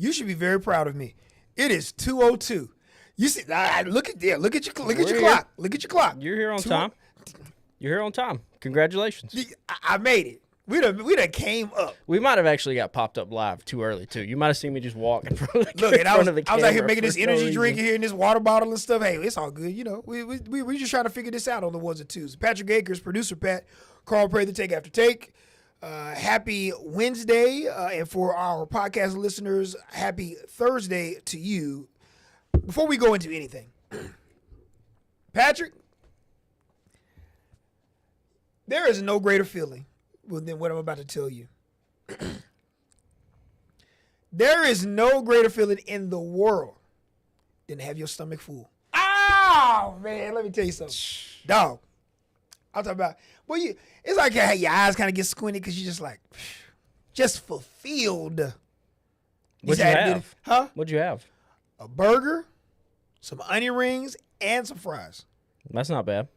You should be very proud of me. It is 2:02. You see, look at your clock. Look at your clock. You're here on time. You're here on time. Congratulations. I made it. We done came up. We might have actually got popped up live too early too. You might have seen me just walk in front of the, Look, and I was out here making for this no energy reason. drink here and this water bottle and stuff. Hey, it's all good. You know, we just trying to figure this out on the ones and twos. Patrick Akers, producer Pat, Carl Prather, Take After Take. Happy Wednesday, and for our podcast listeners, happy Thursday to you. Before we go into anything, Patrick, there is no greater feeling than what I'm about to tell you. There is no greater feeling in the world than to have your stomach full. Oh, man, let me tell you something. Dog, I'm talking about, well, it's like your eyes kind of get squinty because you're just like, just fulfilled. What'd you have? Huh? What'd you have? A burger, some onion rings, and some fries. That's not bad.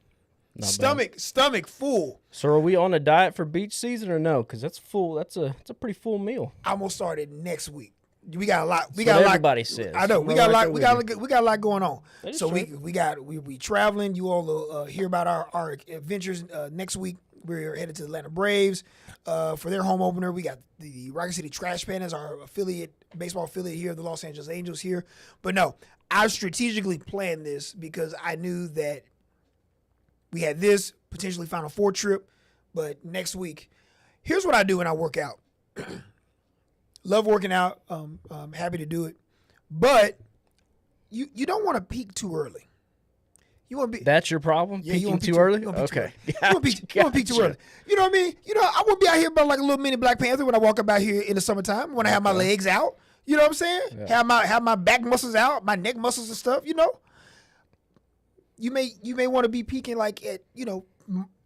Not bad. Stomach full. So are we on a diet for beach season or no? Because that's full. That's a pretty full meal. I'm gonna start it next week. We got a lot. We That's got what a lot. everybody says. I know. We got a lot. We got a lot going on. So true. we traveling. You all will hear about our adventures next week. We're headed to the Atlanta Braves for their home opener. We got the Rocket City Trash Pan as our baseball affiliate here, the Los Angeles Angels here. But no, I strategically planned this because I knew that we had this potentially Final Four trip. But next week, here's what I do when I work out. Love working out. I'm happy to do it. But you don't want to peak too early. You want to be. That's your problem? Yeah, Peaking too early? Okay. You want to peak too early. You know what I mean? You know, I want to be out here about like a little mini Black Panther when I walk up out here in the summertime. When I have my legs out. You know what I'm saying? Yeah. Have my back muscles out, my neck muscles and stuff. You know. You may want to be peaking like at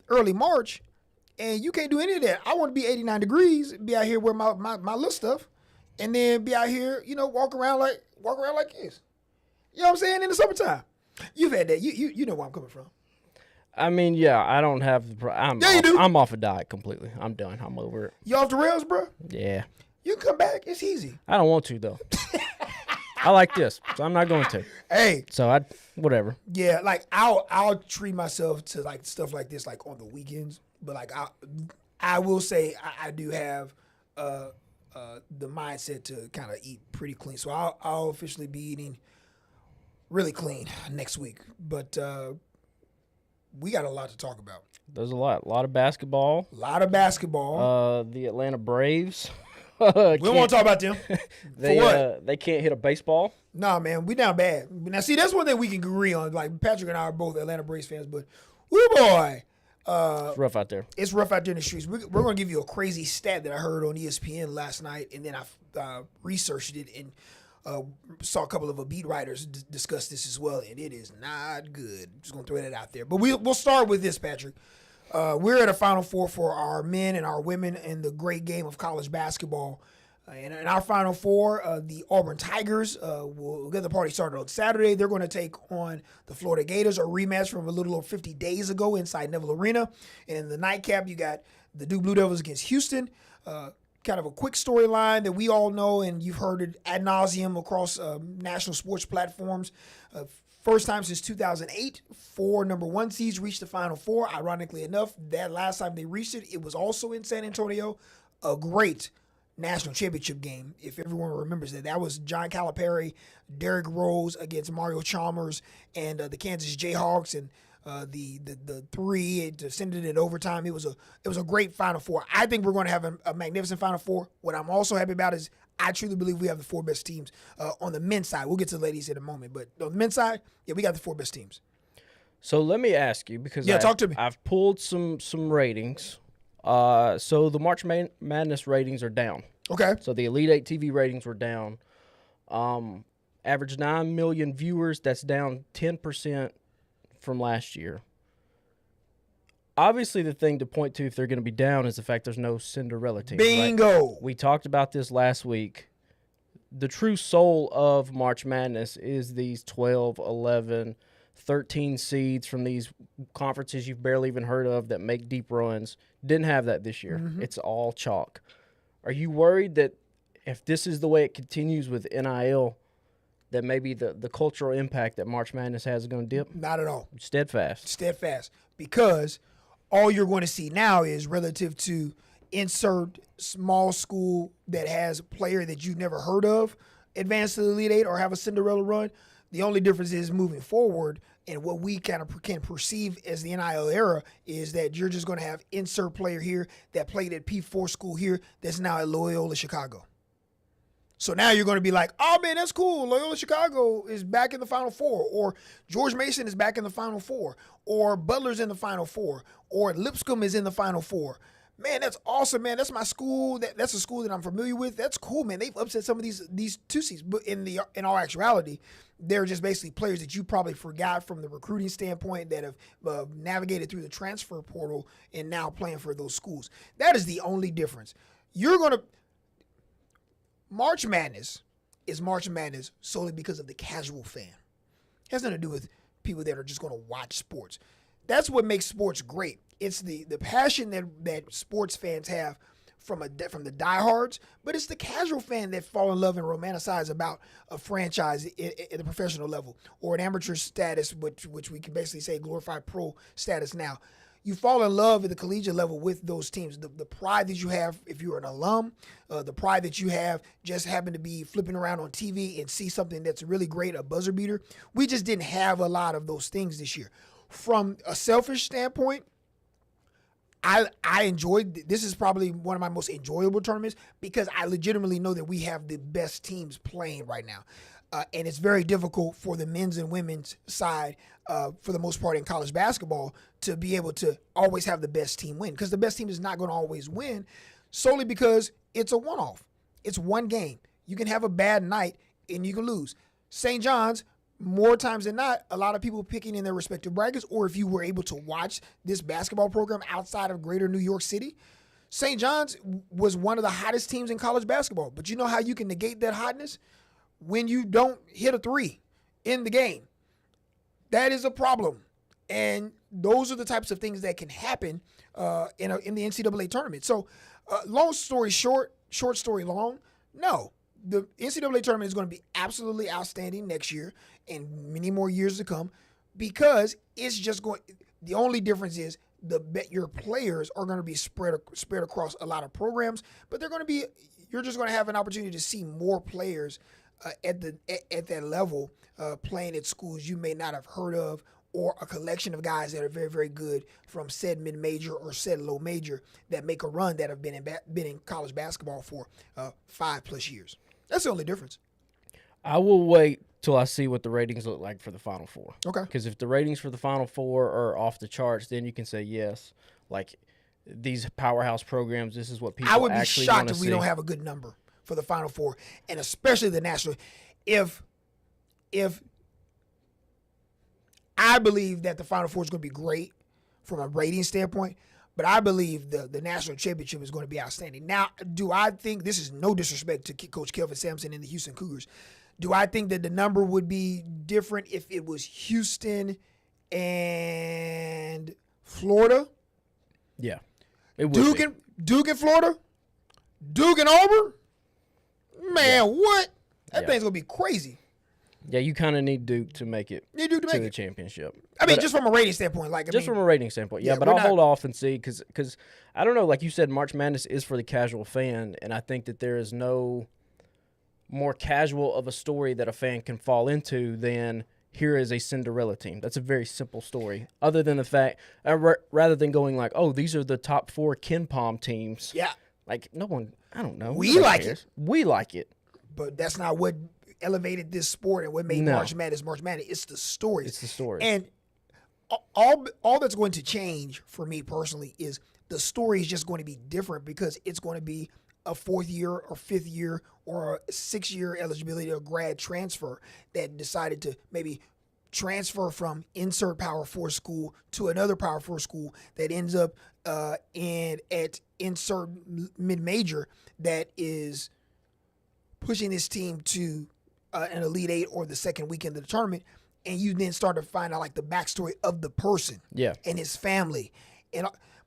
early March, and you can't do any of that. I want to be 89 degrees, be out here with my little stuff, and then be out here, walk around like this. You know what I'm saying? In the summertime. You've had that. You know where I'm coming from. I mean, yeah, I don't have the you do. I'm off a diet completely. I'm done. I'm over it. You off the rails, bro? Yeah. You can come back. It's easy. I don't want to, though. I like this, so I'm not going to. Hey. So whatever. Yeah, like I'll treat myself to like stuff like this like on the weekends, but like I will say I do have the mindset to kind of eat pretty clean. So I'll officially be eating really clean next week. But we got a lot to talk about. There's a lot of basketball. The Atlanta Braves. We don't want to talk about them. They, For what? They can't hit a baseball. Nah, man, we down bad. Now, see, that's one thing we can agree on. Like, Patrick and I are both Atlanta Braves fans, but, woo boy. It's rough out there. It's rough out there in the streets. We're going to give you a crazy stat that I heard on ESPN last night, and then I researched it and saw a couple of beat writers discuss this as well, and it is not good. Just going to throw that out there. But we'll start with this, Patrick. We're at a Final Four for our men and our women in the great game of college basketball. And in our Final Four, the Auburn Tigers will get the party started on Saturday. They're going to take on the Florida Gators, a rematch from a little over 50 days ago inside Neville Arena. And in the nightcap, you got the Duke Blue Devils against Houston. Kind of a quick storyline that we all know, and you've heard it ad nauseum across national sports platforms. First time since 2008, 4 number 1 seeds reached the Final Four. Ironically enough, that last time they reached it, it was also in San Antonio. A great national championship game, if everyone remembers that. That was John Calipari, Derrick Rose against Mario Chalmers and the Kansas Jayhawks, and the three. It descended in overtime. It was a great Final Four. I think we're going to have a magnificent Final Four. What I'm also happy about is I truly believe we have the 4 best teams on the men's side. We'll get to the ladies in a moment, but on the men's side, yeah, we got the 4 best teams. So let me ask you, because talk to me. I've pulled some ratings. So the March Madness ratings are down. Okay. So the Elite 8 TV ratings were down. Average 9 million viewers. That's down 10% from last year. Obviously, the thing to point to if they're going to be down is the fact there's no Cinderella team. Bingo. Right? We talked about this last week. The true soul of March Madness is these 12, 11, 13 seeds from these conferences you've barely even heard of that make deep runs. Didn't have that this year. Mm-hmm. It's all chalk. Are you worried that if this is the way it continues with NIL, that maybe the cultural impact that March Madness has is going to dip? Not at all. Steadfast. Because all you're going to see now is relative to insert small school that has a player that you've never heard of advance to the Elite Eight or have a Cinderella run. The only difference is moving forward, and what we kind of can perceive as the NIL era is that you're just going to have insert player here that played at P4 school here that's now at Loyola Chicago. So now you're going to be like, oh, man, that's cool. Loyola Chicago is back in the Final Four, or George Mason is back in the Final Four, or Butler's in the Final Four, or Lipscomb is in the Final Four. Man, that's awesome, man. That's my school. That's a school that I'm familiar with. That's cool, man. They've upset some of these 2 seeds, but in all actuality, they're just basically players that you probably forgot from the recruiting standpoint that have navigated through the transfer portal and now playing for those schools. That is the only difference. March Madness is March Madness solely because of the casual fan. It has nothing to do with people that are just going to watch sports. That's what makes sports great. It's the passion that sports fans have from the diehards, but it's the casual fan that fall in love and romanticize about a franchise at the professional level or an amateur status, which we can basically say glorified pro status now. You fall in love at the collegiate level with those teams. The pride that you have if you're an alum, the pride that you have just happen to be flipping around on TV and see something that's really great, a buzzer beater. We just didn't have a lot of those things this year. From a selfish standpoint, I enjoyed. This is probably one of my most enjoyable tournaments because I legitimately know that we have the best teams playing right now. And it's very difficult for the men's and women's side, for the most part in college basketball, to be able to always have the best team win, because the best team is not going to always win solely because it's a one-off. It's one game. You can have a bad night and you can lose. St. John's, more times than not, a lot of people picking in their respective brackets, or if you were able to watch this basketball program outside of greater New York City, St. John's was one of the hottest teams in college basketball. But you know how you can negate that hotness? When you don't hit a three in the game. That is a problem. And those are the types of things that can happen in the NCAA tournament. So long story short, short story long, no. The NCAA tournament is going to be absolutely outstanding next year and many more years to come, because it's just going – the only difference is your players are going to be spread across a lot of programs, but they're going to be – you're just going to have an opportunity to see more players at that level playing at schools you may not have heard of, or a collection of guys that are very, very good from said mid-major or said low major that make a run that have been in college basketball for 5+ years. That's the only difference. I will wait till I see what the ratings look like for the Final Four. Okay. Because if the ratings for the Final Four are off the charts, then you can say yes. Like these powerhouse programs, this is what people actually want to see. I would be shocked if we don't have a good number for the Final Four, and especially the national. If I believe that the Final Four is going to be great from a rating standpoint, but I believe the national championship is going to be outstanding. Now, do I think, this is no disrespect to Coach Kelvin Sampson and the Houston Cougars, do I think that the number would be different if it was Houston and Florida? Yeah. It would Duke and Florida? Duke and Auburn? Man, what? That thing's going to be crazy. Yeah, you kind of need Duke to make it to the championship. I mean, just from a rating standpoint. From a rating standpoint, yeah. But I'll hold off and see because I don't know. Like you said, March Madness is for the casual fan, and I think that there is no more casual of a story that a fan can fall into than here is a Cinderella team. That's a very simple story. Other than the fact, rather than going like, oh, these are the top 4 Ken Palm teams. Yeah. Like no one, I don't know. We like it. We like it. But that's not what elevated this sport and what made March Madness March Madness. It's the stories. It's the story. And all that's going to change for me personally is the story is just going to be different, because it's going to be a 4th year or 5th year or a 6-year eligibility or grad transfer that decided to maybe transfer from insert Power 4 school to another Power 4 school that ends up at insert mid-major that is pushing this team to an Elite Eight or the second weekend of the tournament, and you then start to find out like the backstory of the person and his family.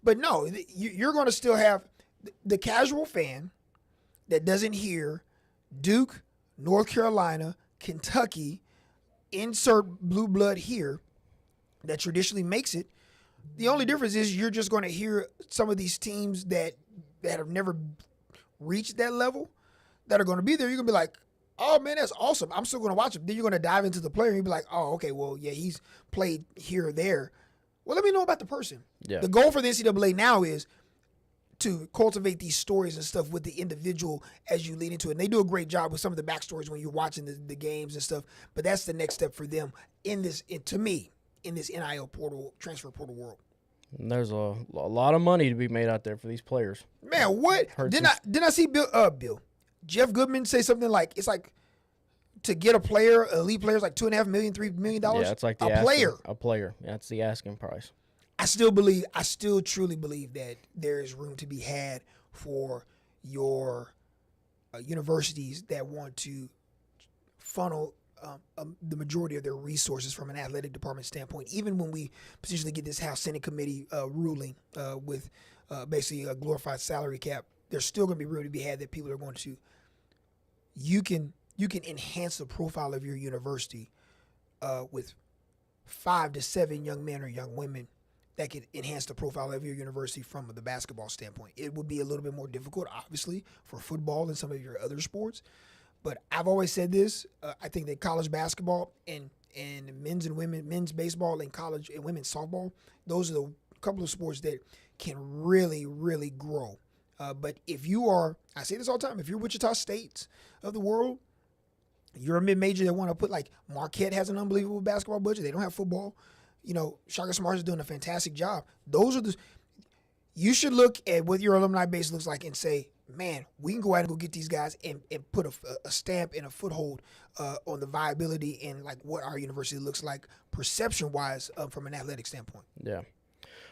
But no, you're going to still have the casual fan that doesn't hear Duke, North Carolina, Kentucky, insert blue blood here that traditionally makes it. The only difference is you're just going to hear some of these teams that have never reached that level that are going to be there. You're going to be like, oh, man, that's awesome. I'm still going to watch him. Then you're going to dive into the player and you'll be like, oh, okay, well, yeah, he's played here or there. Well, let me know about the person. Yeah. The goal for the NCAA now is to cultivate these stories and stuff with the individual as you lead into it. And they do a great job with some of the backstories when you're watching the games and stuff. But that's the next step for them to me, in this NIL portal, transfer portal world. And there's a lot of money to be made out there for these players. Man, what? Didn't I see Jeff Goodman say something like, it's like to get a player, elite player, is like $2.5 million, $3 million? Yeah, it's like a player. That's the asking price. I still truly believe that there is room to be had for your universities that want to funnel the majority of their resources from an athletic department standpoint. Even when we potentially get this House Senate committee ruling with basically a glorified salary cap, there's still going to be room to be had that people are going to. You can enhance the profile of your university with 5 to 7 young men or young women that could enhance the profile of your university from the basketball standpoint. It would be a little bit more difficult, obviously, for football and some of your other sports. But I've always said this. I think that college basketball and men's baseball and college and women's softball, those are the couple of sports that can really, really grow. But if you are, I say this all the time, if you're Wichita State of the world, you're a mid-major that want to put, like, Marquette has an unbelievable basketball budget. They don't have football. You know, Shaka Smart is doing a fantastic job. You should look at what your alumni base looks like and say, man, we can go out and go get these guys and put a stamp and a foothold on the viability and, like, what our university looks like perception-wise from an athletic standpoint. Yeah.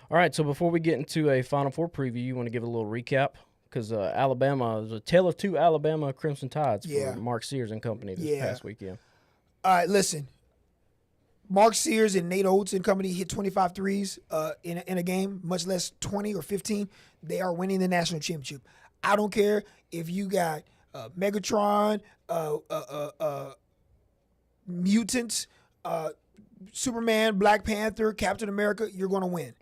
All right, so before we get into a Final Four preview, you want to give a little recap? Because Alabama, was a tale of two Alabama Crimson Tides for Mark Sears and company this past weekend. All right, listen. Mark Sears and Nate Oates and company hit 25 threes in a game, much less 20 or 15. They are winning the national championship. I don't care if you got Megatron, Mutants, Superman, Black Panther, Captain America, you're going to win.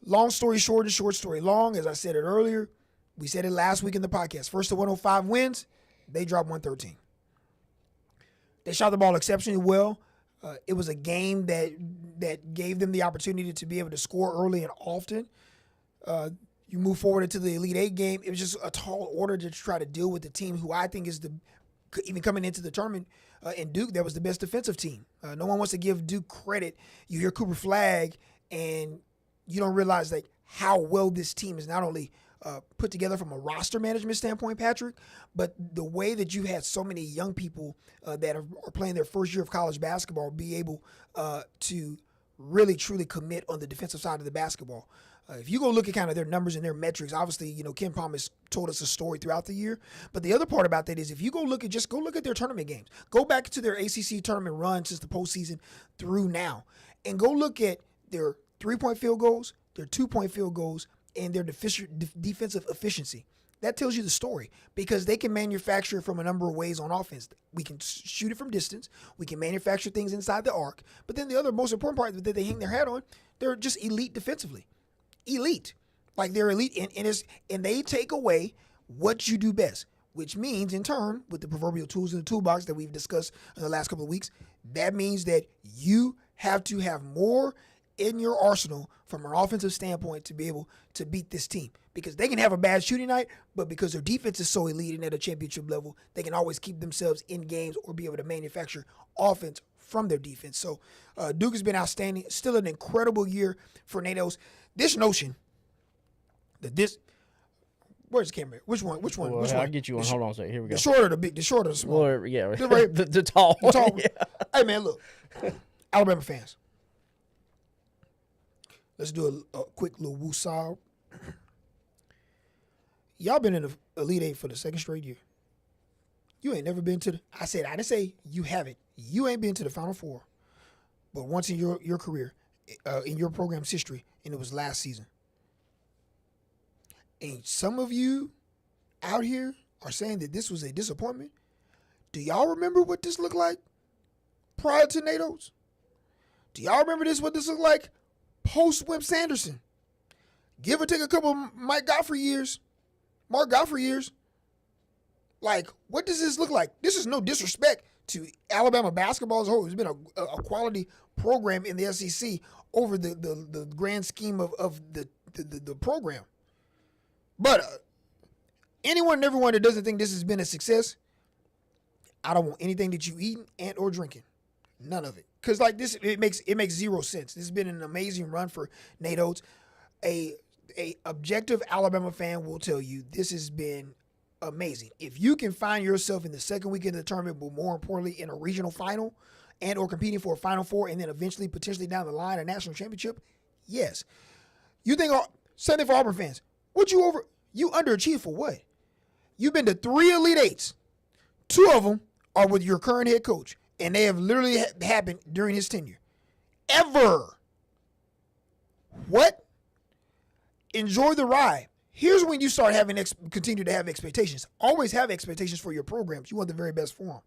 Long story short and short story long, as I said it earlier, we said it last week in the podcast. First to 105 wins, they dropped 113. They shot the ball exceptionally well. It was a game that gave them the opportunity to be able to score early and often. You move forward into the Elite Eight game. It was just a tall order to try to deal with the team who I think is even coming into the tournament in Duke, that was the best defensive team. No one wants to give Duke credit. You hear Cooper Flagg, and you don't realize like how well this team is not only put together from a roster management standpoint, Patrick, but the way that you had so many young people that are playing their first year of college basketball be able to really, truly commit on the defensive side of the basketball. If you go look at kind of their numbers and their metrics, obviously, you know, Ken Palm has told us a story throughout the year. But the other part about that is if you go look at their tournament games, go back to their ACC tournament run since the postseason through now, and go look at their 3-point field goals, their 2-point field goals, and their defensive efficiency. That tells you the story because they can manufacture it from a number of ways on offense. We can shoot it from distance. We can manufacture things inside the arc. But then the other most important part that they hang their hat on, they're just elite defensively. Elite. Like they're elite, and they take away what you do best, which means in turn, with the proverbial tools in the toolbox that we've discussed in the last couple of weeks, that means that you have to have more in your arsenal from an offensive standpoint to be able to beat this team. Because they can have a bad shooting night, but because their defense is so elite and at a championship level, they can always keep themselves in games or be able to manufacture offense from their defense. So Duke has been outstanding. Still an incredible year for Nate Oates. This notion that where's the camera? Which one? Well, I'll get you one. Hold on a second. Here we go. The short or the big? The short or the small? Well, yeah. Right. the tall. The tall. Yeah. Hey, man, look. Alabama fans. Let's do a quick little woo-saw. Y'all been in the Elite Eight for the second straight year. You ain't never been to the – I didn't say you haven't. You ain't been to the Final Four. But once in your career, in your program's history, and it was last season. And some of you out here are saying that this was a disappointment. Do y'all remember what this looked like prior to Nate Oates? Do y'all remember what this looked like post-Wimp Sanderson? Give or take a couple of Mark Godfrey years. Like, what does this look like? This is no disrespect to Alabama basketball as a whole. It's been a quality program in the SEC over the grand scheme of the program. But anyone and everyone that doesn't think this has been a success, I don't want anything that you eating and or drinking. None of it. Because like this, it makes zero sense. This has been an amazing run for Nate Oates. A objective Alabama fan will tell you this has been amazing. If you can find yourself in the second weekend of the tournament, but more importantly in a regional final and or competing for a Final Four and then eventually potentially down the line a national championship, yes. You think same thing for Auburn fans. You underachieved for what? You've been to 3 Elite Eights. 2 of them are with your current head coach, and they have literally happened during his tenure. Ever. What? Enjoy the ride. Here's when you start continue to have expectations. Always have expectations for your programs. You want the very best for them.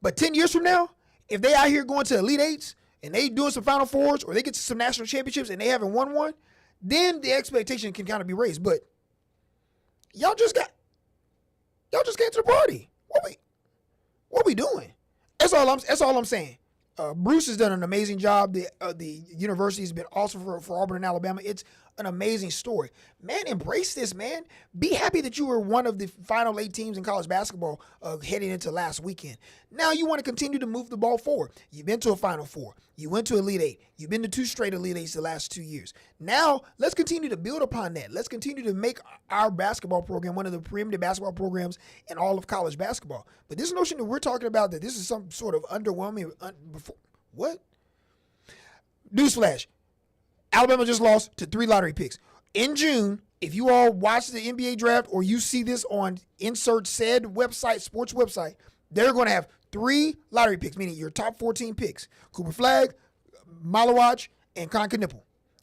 But 10 years from now, if they out here going to Elite Eights and they doing some Final Fours or they get to some national championships and they haven't won one, then the expectation can kind of be raised. But y'all just came to the party. What we doing? That's all I'm saying. Bruce has done an amazing job. The university has been awesome for Auburn and Alabama. It's an amazing story. Man, embrace this, man. Be happy that you were one of the final 8 teams in college basketball heading into last weekend. Now you want to continue to move the ball forward. You've been to a Final Four. You went to Elite Eight. You've been to 2 straight Elite Eights the last 2 years. Now let's continue to build upon that. Let's continue to make our basketball program one of the preeminent basketball programs in all of college basketball. But this notion that we're talking about that this is some sort of underwhelming what? Newsflash. Alabama just lost to 3 lottery picks. In June, if you all watch the NBA draft or you see this on insert said website, sports website, they're going to have 3 lottery picks, meaning your top 14 picks. Cooper Flagg, Malawach, and Con Knipple.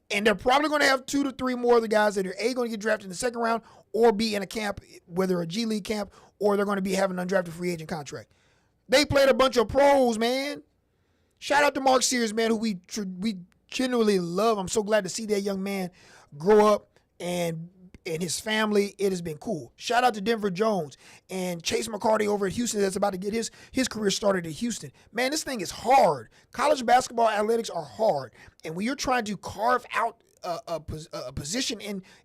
And they're probably going to have 2 to 3 more of the guys that are going to get drafted in the second round or be in a camp, whether a G League camp or they're going to be having an undrafted free agent contract. They played a bunch of pros, man. Shout out to Mark Sears, man, who we genuinely love. I'm so glad to see that young man grow up and his family. It has been cool. Shout out to Denver Jones and Chase McCarty over at Houston that's about to get his career started at Houston. Man, this thing is hard. College basketball athletics are hard. And when you're trying to carve out a position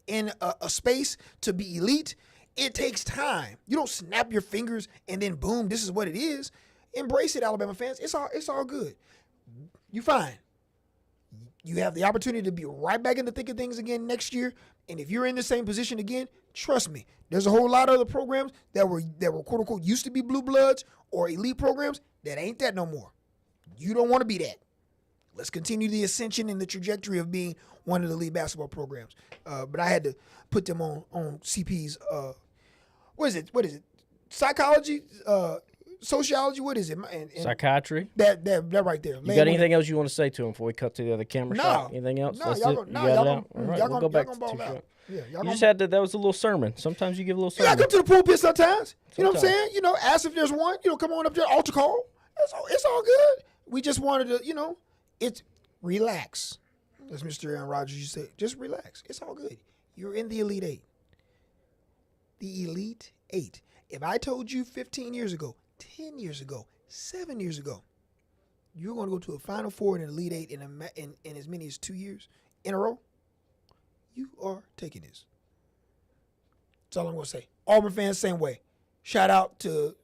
in a space to be elite, it takes time. You don't snap your fingers and then boom, this is what it is. Embrace it, Alabama fans. It's all good. You fine. You have the opportunity to be right back in the thick of things again next year. And if you're in the same position again, trust me, there's a whole lot of other programs that were quote unquote used to be blue bloods or elite programs that ain't that no more. You don't want to be that. Let's continue the ascension and the trajectory of being one of the elite basketball programs. But I had to put them on CP's what is it? Psychology, sociology, what is it? And psychiatry. That right there. You got anything else you want to say to him before we cut to the other camera shot? Anything else? No, y'all gonna go back y'all to ball two out. shot. Yeah, You just had that was a little sermon. Sometimes you give a little sermon. Yeah, I come to the pulpit sometimes. You know what I'm saying? Ask if there's one. Come on up there, altar call. It's all good. We just wanted to, it's relax. As Mr. Aaron Rodgers used to say, just relax. It's all good. You're in the Elite Eight. The Elite Eight. If I told you 15 years ago, 10 years ago, 7 years ago, you're going to go to a Final Four and an Elite Eight in as many as 2 years in a row, you are taking this. That's all I'm going to say. Auburn fans, same way. Shout out to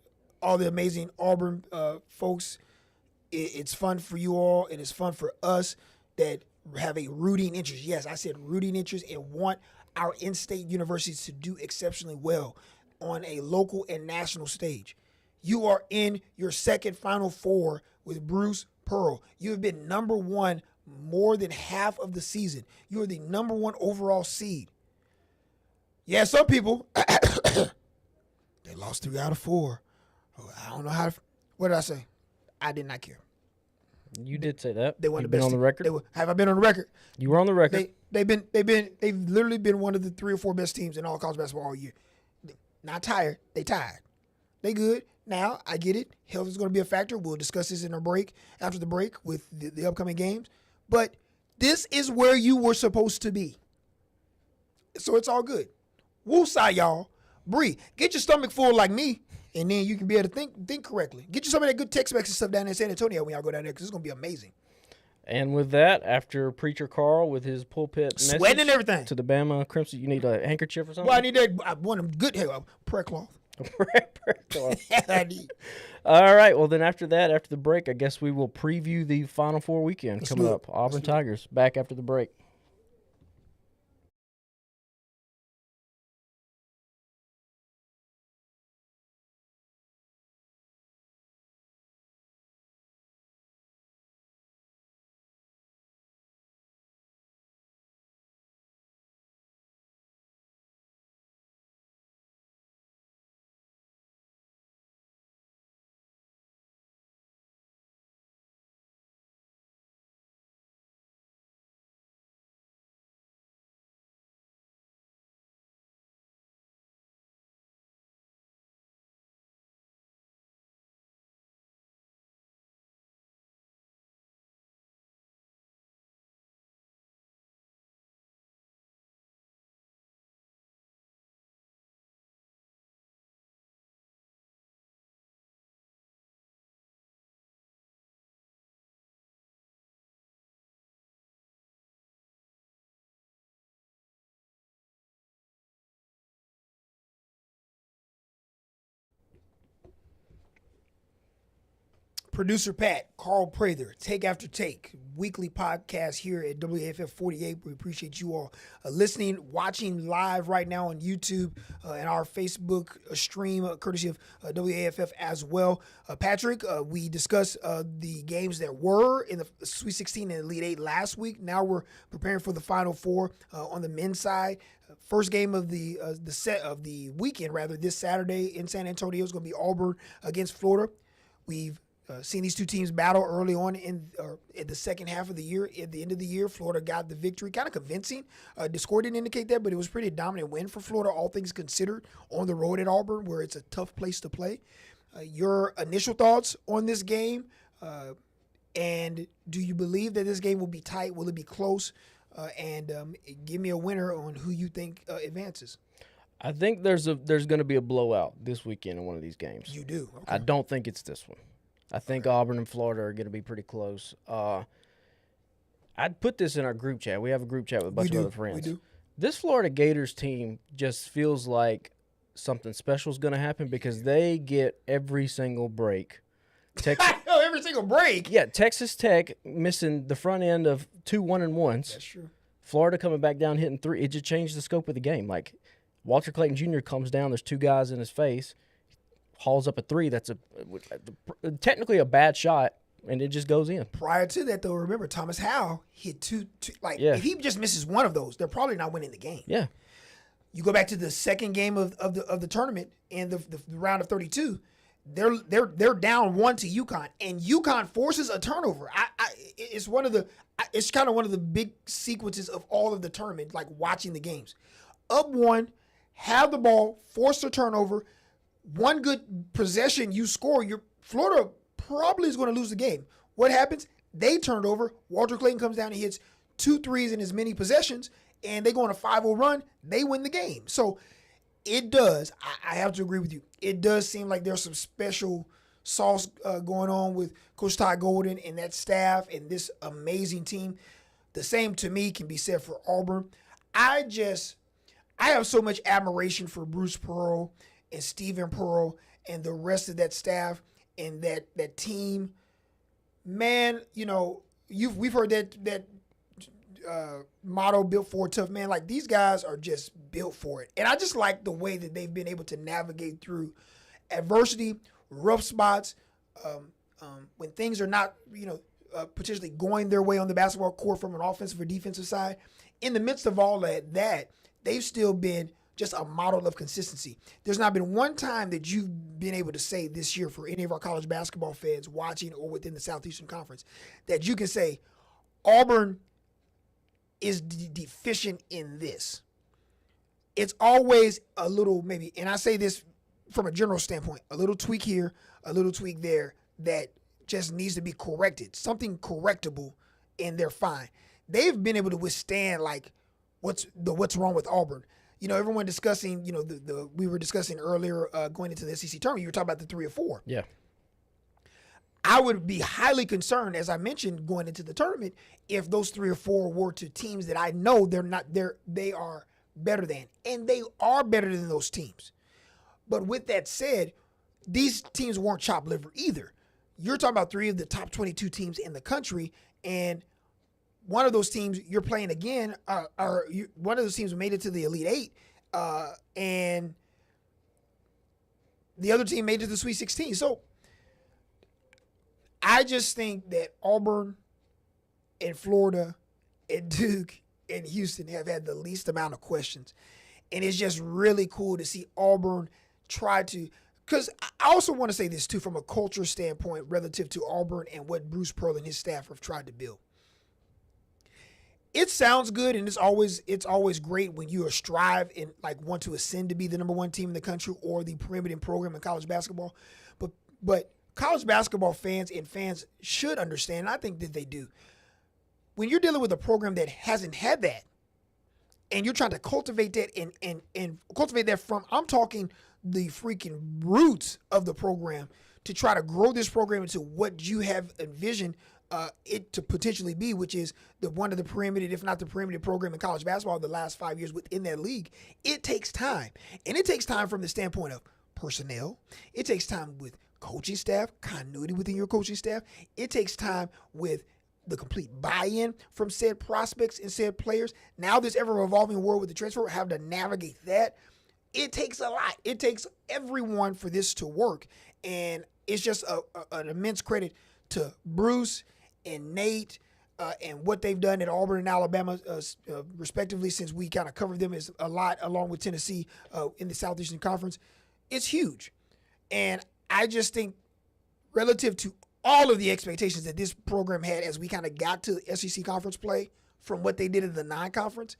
all the amazing Auburn folks. It's fun for you all, and it's fun for us that have a rooting interest. Yes, I said rooting interest and want our in-state universities to do exceptionally well on a local and national stage. You are in your second Final Four with Bruce Pearl. You have been number 1 more than half of the season. You are the number 1 overall seed. Yeah, some people, they lost 3 out of 4. I don't know how to, what did I say? I did not care. You did say that. They won You've the best been on the record? have I been on the record? You were on the record. They've literally been one of the 3 or 4 best teams in all college basketball all year. Not tired. They tied. They good. Now, I get it. Health is going to be a factor. We'll discuss this in our break, after the break, with the upcoming games. But this is where you were supposed to be. So it's all good. Woosah, y'all. Bree, get your stomach full like me, and then you can be able to think correctly. Get you some of that good Tex-Mex and stuff down in San Antonio when y'all go down there, because it's going to be amazing. And with that, after Preacher Carl with his pulpit Sweating and everything to the Bama Crimson, you need a handkerchief or something? Well, I need that. I want them good prayer cloth. I need. All right. Well, then after that, after the break, I guess we will preview the Final Four weekend coming up. Auburn Tigers back after the break. Producer Pat, Carl Prather, Take After Take, weekly podcast here at WAFF 48. We appreciate you all listening, watching live right now on YouTube and our Facebook stream, courtesy of WAFF as well. Patrick, we discussed the games that were in the Sweet 16 and Elite 8 last week. Now we're preparing for the Final Four on the men's side. First game of the weekend, this Saturday in San Antonio is going to be Auburn against Florida. We've seen these two teams battle early on in the second half of the year. At the end of the year, Florida got the victory, kind of convincing. The score didn't indicate that, but it was a pretty dominant win for Florida, all things considered, on the road at Auburn, where it's a tough place to play. Your initial thoughts on this game, and do you believe that this game will be tight? Will it be close? And give me a winner on who you think advances. I think there's going to be a blowout this weekend in one of these games. You do? Okay. I don't think it's this one. I think Auburn and Florida are going to be pretty close. I'd put this in our group chat. We have a group chat with a bunch of other friends. We do. This Florida Gators team just feels like something special is going to happen because they get every single break. Every single break? Yeah, Texas Tech missing the front end of 2 1-1s. That's true. Florida coming back down hitting 3. It just changed the scope of the game. Like, Walter Clayton Jr. comes down. There's 2 guys in his face. Hauls up a 3. That's technically a bad shot, and it just goes in. Prior to that, though, remember, Thomas Howell hit two if he just misses one of those, they're probably not winning the game. Yeah. You go back to the second game of the tournament and the round of 32. They're down 1 to UConn, and UConn forces a turnover. It's kind of one of the big sequences of all of the tournament, like watching the games. Up 1, have the ball, force a turnover. One good possession, you score. Florida probably is going to lose the game. What happens? They turned over. Walter Clayton comes down and hits 2 threes in as many possessions, and they go on a 5-0 run. They win the game. So it does. I have to agree with you. It does seem like there's some special sauce going on with Coach Ty Golden and that staff and this amazing team. The same, to me, can be said for Auburn. I have so much admiration for Bruce Pearl and Stephen Pearl and the rest of that staff and that team. Man, we've heard that motto, built for a tough man. Like, these guys are just built for it. And I just like the way that they've been able to navigate through adversity, rough spots, when things are not, potentially going their way on the basketball court from an offensive or defensive side. In the midst of all that, they've still been just a model of consistency. There's not been one time that you've been able to say this year for any of our college basketball fans watching or within the Southeastern Conference that you can say Auburn is deficient in this. It's always a little maybe, and I say this from a general standpoint, a little tweak here, a little tweak there that just needs to be corrected, something correctable, and they're fine. They've been able to withstand like what's wrong with Auburn. You know, everyone discussing, you know, we were discussing earlier going into the SEC tournament, you were talking about the 3 or 4. Yeah. I would be highly concerned, as I mentioned, going into the tournament, if those 3 or 4 were to teams that I know they are better than. And they are better than those teams. But with that said, these teams weren't chopped liver either. You're talking about 3 of the top 22 teams in the country, and one of those teams you're playing again, one of those teams made it to the Elite Eight, and the other team made it to the Sweet 16. So I just think that Auburn and Florida and Duke and Houston have had the least amount of questions. And it's just really cool to see Auburn try to, because I also want to say this too from a culture standpoint relative to Auburn and what Bruce Pearl and his staff have tried to build. It sounds good, and it's always great when you strive and like want to ascend to be the number 1 team in the country or the preeminent program in college basketball. But college basketball fans and fans should understand, and I think that they do. When you're dealing with a program that hasn't had that, and you're trying to cultivate that and cultivate that from, I'm talking the freaking roots of the program, to try to grow this program into what you have envisioned it to potentially be, which is one of the preeminent, if not the preeminent program in college basketball the last 5 years within that league. It takes time. And it takes time from the standpoint of personnel. It takes time with coaching staff, continuity within your coaching staff. It takes time with the complete buy-in from said prospects and said players. Now this ever-evolving world with the transfer, having to navigate that, it takes a lot. It takes everyone for this to work. And it's just an immense credit to Bruce and Nate and what they've done at Auburn and Alabama, respectively, since we kind of covered them as a lot, along with Tennessee in the Southeastern Conference. It's huge. And I just think relative to all of the expectations that this program had as we kind of got to SEC conference play from what they did in the non-conference,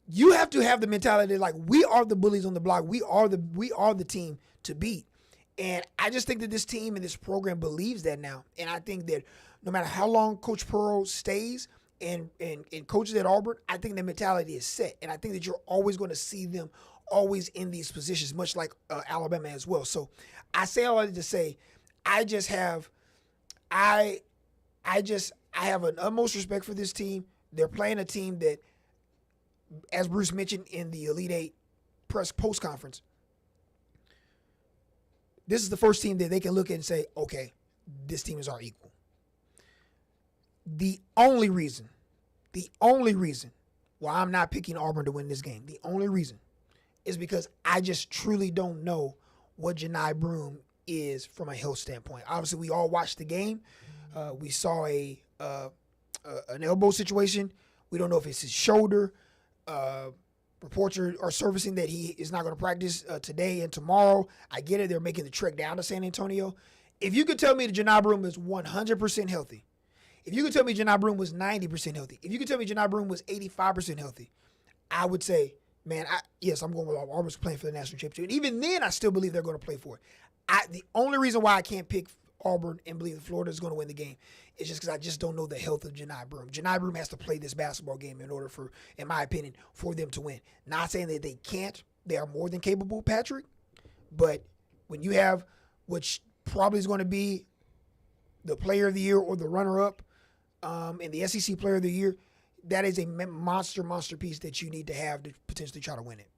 you have to have the mentality like, we are the bullies on the block. We are the team to beat. And I just think that this team and this program believes that now. And I think that no matter how long Coach Pearl stays and coaches at Auburn, I think the mentality is set. And I think that you're always going to see them always in these positions, much like Alabama as well. So I say all that to say, I have an utmost respect for this team. They're playing a team that, as Bruce mentioned in the Elite Eight post conference, this is the first team that they can look at and say, okay, this team is our equal. The only reason why I'm not picking Auburn to win this game, the only reason is because I just truly don't know what Janai Broome is from a health standpoint. Obviously, we all watched the game. We saw an elbow situation. We don't know if it's his shoulder. Reports are surfacing that he is not going to practice today and tomorrow. I get it. They're making the trek down to San Antonio. If you could tell me that Janai Broome is 100% healthy, if you could tell me Janai Broome was 90% healthy, if you could tell me Janai Broome was 85% healthy, I would say, man, yes, I'm going with Auburn's playing for the national championship. And even then, I still believe they're going to play for it. The only reason why I can't pick Auburn and believe that Florida is going to win the game is just because I just don't know the health of Janai Broome. Janai Broome has to play this basketball game in order for, in my opinion, for them to win. Not saying that they can't. They are more than capable, Patrick. But when you have what probably is going to be the player of the year or the runner-up and the SEC player of the year, that is a monster piece that you need to have to potentially try to win it.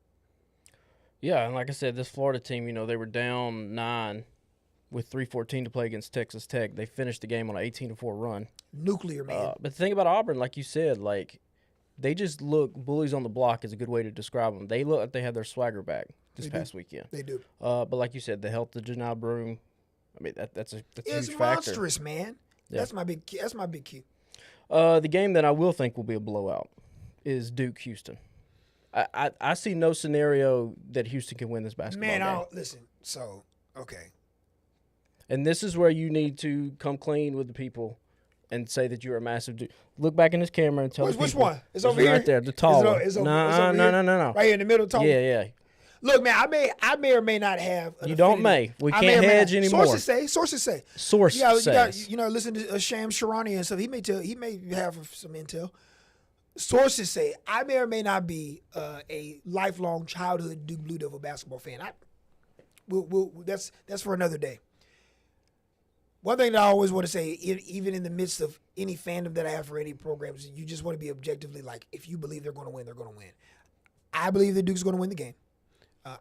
Yeah, and like I said, this Florida team, they were down 9 with 3:14 to play against Texas Tech. They finished the game on an 18-4 run. Nuclear, man. But the thing about Auburn, like you said, they just look bullies on the block is a good way to describe them. They look like they have their swagger back this past weekend. They do. But like you said, the health of Janai Broome, I mean, that's a huge factor. It's monstrous, man. Yeah. That's my big key. The game that I will think will be a blowout is Duke-Houston. I see no scenario that Houston can win this basketball game. Listen, so, okay. And this is where you need to come clean with the people and say that you're a massive Duke. Look back in this camera and tell Which one? It's over right here? there, the tall one. No. No. Right here in the middle, tall one? Yeah. Look, man, I may or may not have. You don't affinity. We I can't may or may hedge not. anymore. Sources say. Listen to Sham Sharani and stuff. He may have some intel. Sources say I may or may not be a lifelong childhood Duke Blue Devil basketball fan. That's for another day. One thing that I always want to say, even in the midst of any fandom that I have for any programs, you just want to be objectively like, if you believe they're going to win, they're going to win. I believe the Duke's going to win the game.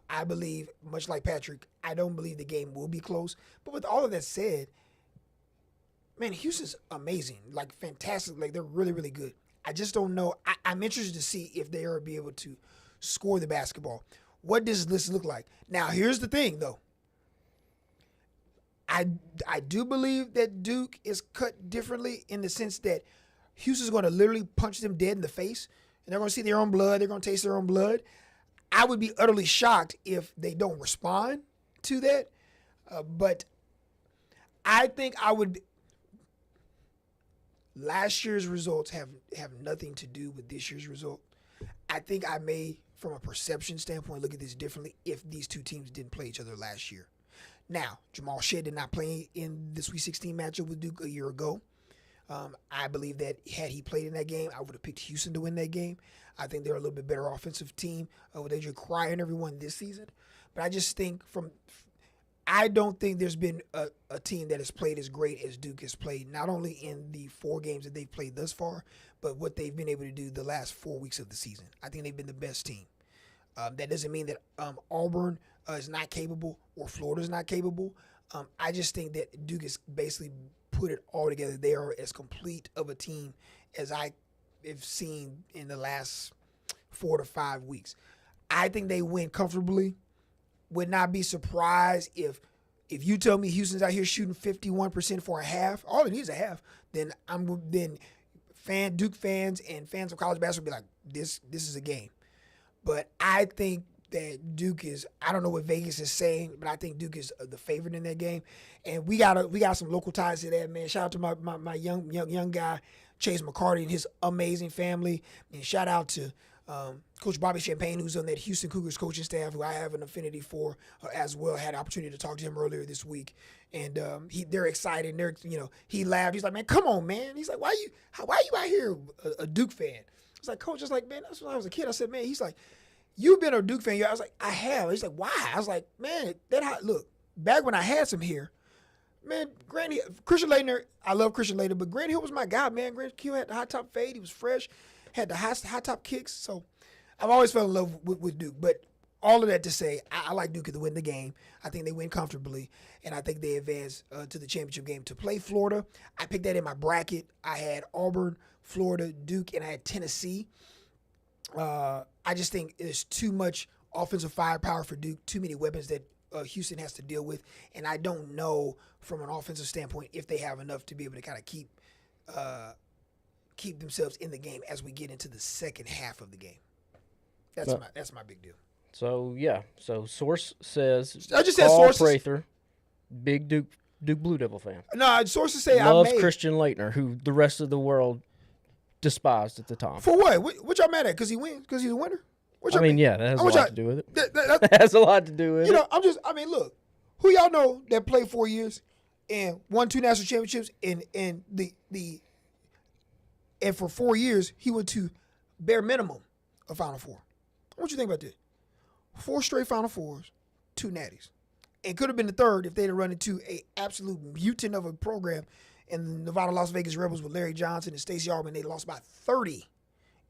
I believe, much like Patrick, I don't believe the game will be close. But with all of that said, man, Houston's amazing, like fantastic. Like they're really, really good. I just don't know. I'm interested to see if they are be able to score the basketball. What does this look like? Now, here's the thing, though. I do believe that Duke is cut differently in the sense that Houston's going to literally punch them dead in the face, and they're going to see their own blood. They're going to taste their own blood. I would be utterly shocked if they don't respond to that. But I think I would. Last year's results have nothing to do with this year's result. I think I may, from a perception standpoint, look at this differently if these two teams didn't play each other last year. Now, Jamal Shea did not play in the Sweet 16 matchup with Duke a year ago. I believe that had he played in that game, I would have picked Houston to win that game. I think they're a little bit better offensive team with Adrian Cryer and everyone this season. But I just think I don't think there's been a team that has played as great as Duke has played, not only in the 4 games that they've played thus far, but what they've been able to do the last 4 weeks of the season. I think they've been the best team. That doesn't mean that Auburn is not capable or Florida's not capable. I just think that Duke has basically put it all together. They are as complete of a team as I have seen in the last 4 to 5 weeks. I think they win comfortably. Would not be surprised if you tell me Houston's out here shooting 51% for a half, all it needs is a half, then Duke fans and fans of college basketball will be like, this is a game. But I think that Duke is, I don't know what Vegas is saying, but I think Duke is the favorite in that game. And we got some local ties to that, man. Shout out to my young guy, Chase McCarty, and his amazing family. And shout out to Coach Bobby Champagne, who's on that Houston Cougars coaching staff, who I have an affinity for as well. Had an opportunity to talk to him earlier this week, and they're excited. He laughed. He's like, "Man, come on, man." He's like, "Why you out here a Duke fan?" I was like, "Coach, just like, man, that's when I was a kid." I said, "Man," he's like, "You've been a Duke fan." I was like, "I have." He's like, "Why?" I was like, "Man, look, back when I had some here, man, Christian Laettner, I love Christian Laettner, but Grant Hill was my guy, man. Grant Hill had the high top fade. He was fresh, had the high top kicks. So I've always fell in love with Duke. But all of that to say, I like Duke to win the game. I think they win comfortably, and I think they advance to the championship game to play Florida. I picked that in my bracket. I had Auburn, Florida, Duke, and I had Tennessee. I just think there's too much offensive firepower for Duke, too many weapons that Houston has to deal with, and I don't know from an offensive standpoint if they have enough to be able to kind of keep themselves in the game as we get into the second half of the game. That's my big deal. So yeah, source says I just said Carl sources. Prather, big Duke Blue Devil fan. No, sources say loves Christian Laettner, who the rest of the world despised at the time. For what? What y'all mad at? Because he wins? Because he's a winner? That has a lot to do with it. That has a lot to do with it. Look, who y'all know that played 4 years and won 2 national championships and for 4 years he went to bare minimum a Final Four. What you think about that? 4 straight Final Fours, 2 natties. It could have been the third if they'd have run into a absolute mutant of a program in the Nevada Las Vegas Rebels with Larry Johnson and Stacey Auburn. They lost by 30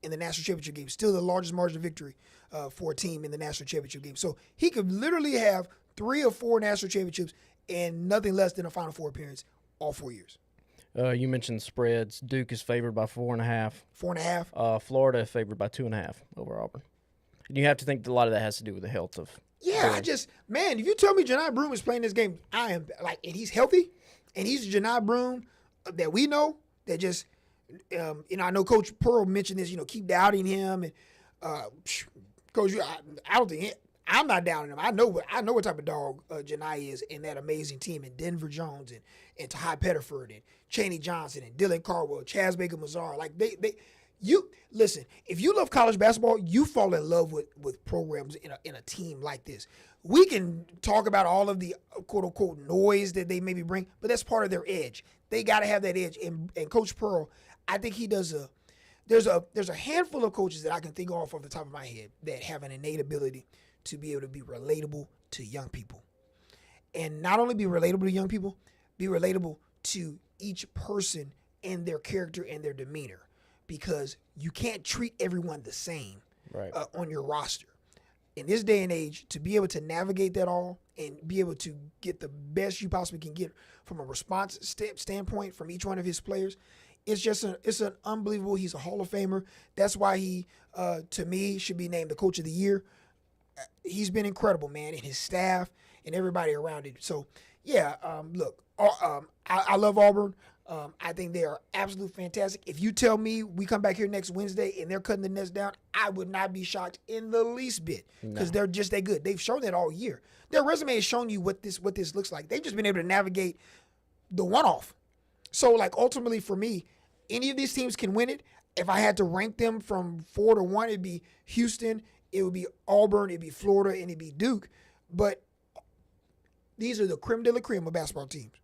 in the national championship game. Still the largest margin of victory for a team in the national championship game. So he could literally have 3 or 4 national championships and nothing less than a Final Four appearance all 4 years. You mentioned spreads. Duke is favored by 4.5. 4.5. Florida favored by 2.5 over Auburn. And you have to think that a lot of that has to do with the health of. Yeah, if you tell me Janai Broome is playing this game, I am like, and he's healthy, and he's Janai Broome that we know that just, I know Coach Pearl mentioned this, keep doubting him, and Coach, I don't think I'm not doubting him. I know what type of dog Janai is in that amazing team, and Denver Jones and Ty Pettiford and Chaney Johnson and Dylan Cardwell, Chaz Baker Mazar, like they You listen. If you love college basketball, you fall in love with programs in a team like this. We can talk about all of the quote unquote noise that they maybe bring, but that's part of their edge. They got to have that edge. And Coach Pearl, I think he does a. There's a handful of coaches that I can think off the top of my head that have an innate ability to be able to be relatable to young people, and not only be relatable to young people, be relatable to each person and their character and their demeanor. Because you can't treat everyone the same on your roster. In this day and age, to be able to navigate that all and be able to get the best you possibly can get from a response standpoint from each one of his players, it's an unbelievable. He's a Hall of Famer. That's why he, to me, should be named the Coach of the Year. He's been incredible, man, and his staff and everybody around it. So, yeah, look, I love Auburn. I think they are absolutely fantastic. If you tell me we come back here next Wednesday and they're cutting the nets down, I would not be shocked in the least bit because they're just that good. They've shown that all year. Their resume has shown you what this looks like. They've just been able to navigate the one-off. So, like, ultimately for me, any of these teams can win it. If I had to rank them from 4 to 1, it'd be Houston, it would be Auburn, it'd be Florida, and it'd be Duke. But these are the creme de la creme of basketball teams.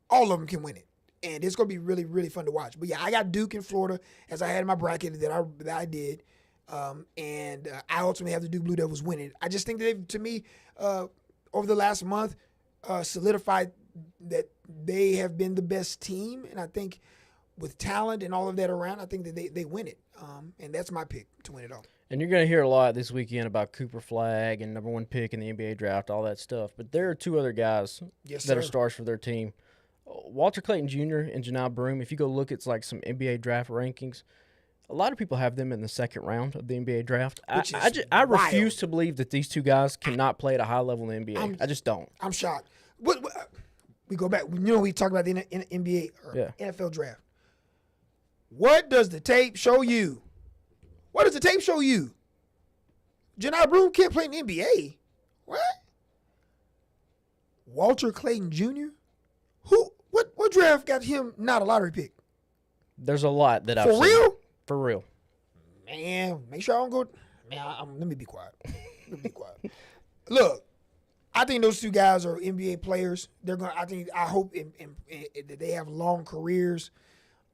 All of them can win it. And it's going to be really, really fun to watch. But, yeah, I got Duke and Florida as I had in my bracket that I did. And I ultimately have the Duke Blue Devils winning. I just think that they've, to me, over the last month, solidified that they have been the best team. And I think with talent and all of that around, I think that they win it. And that's my pick to win it all. And you're going to hear a lot this weekend about Cooper Flagg and number 1 pick in the NBA draft, all that stuff. But there are 2 other guys that are stars for their team. Walter Clayton Jr. and Janai Broome, if you go look at like some NBA draft rankings, a lot of people have them in the second round of the NBA draft. I refuse to believe that these 2 guys cannot play at a high level in the NBA. I just don't. I'm shocked. We go back. We talk about the NBA or NFL draft. What does the tape show you? What does the tape show you? Janai Broome can't play in the NBA. What? Walter Clayton Jr.? What draft got him not a lottery pick? There's a lot that I've seen. For real? For real. Man, make sure I don't go. Man, let me be quiet. Look, I think those 2 guys are NBA players. They're going. I hope that they have long careers.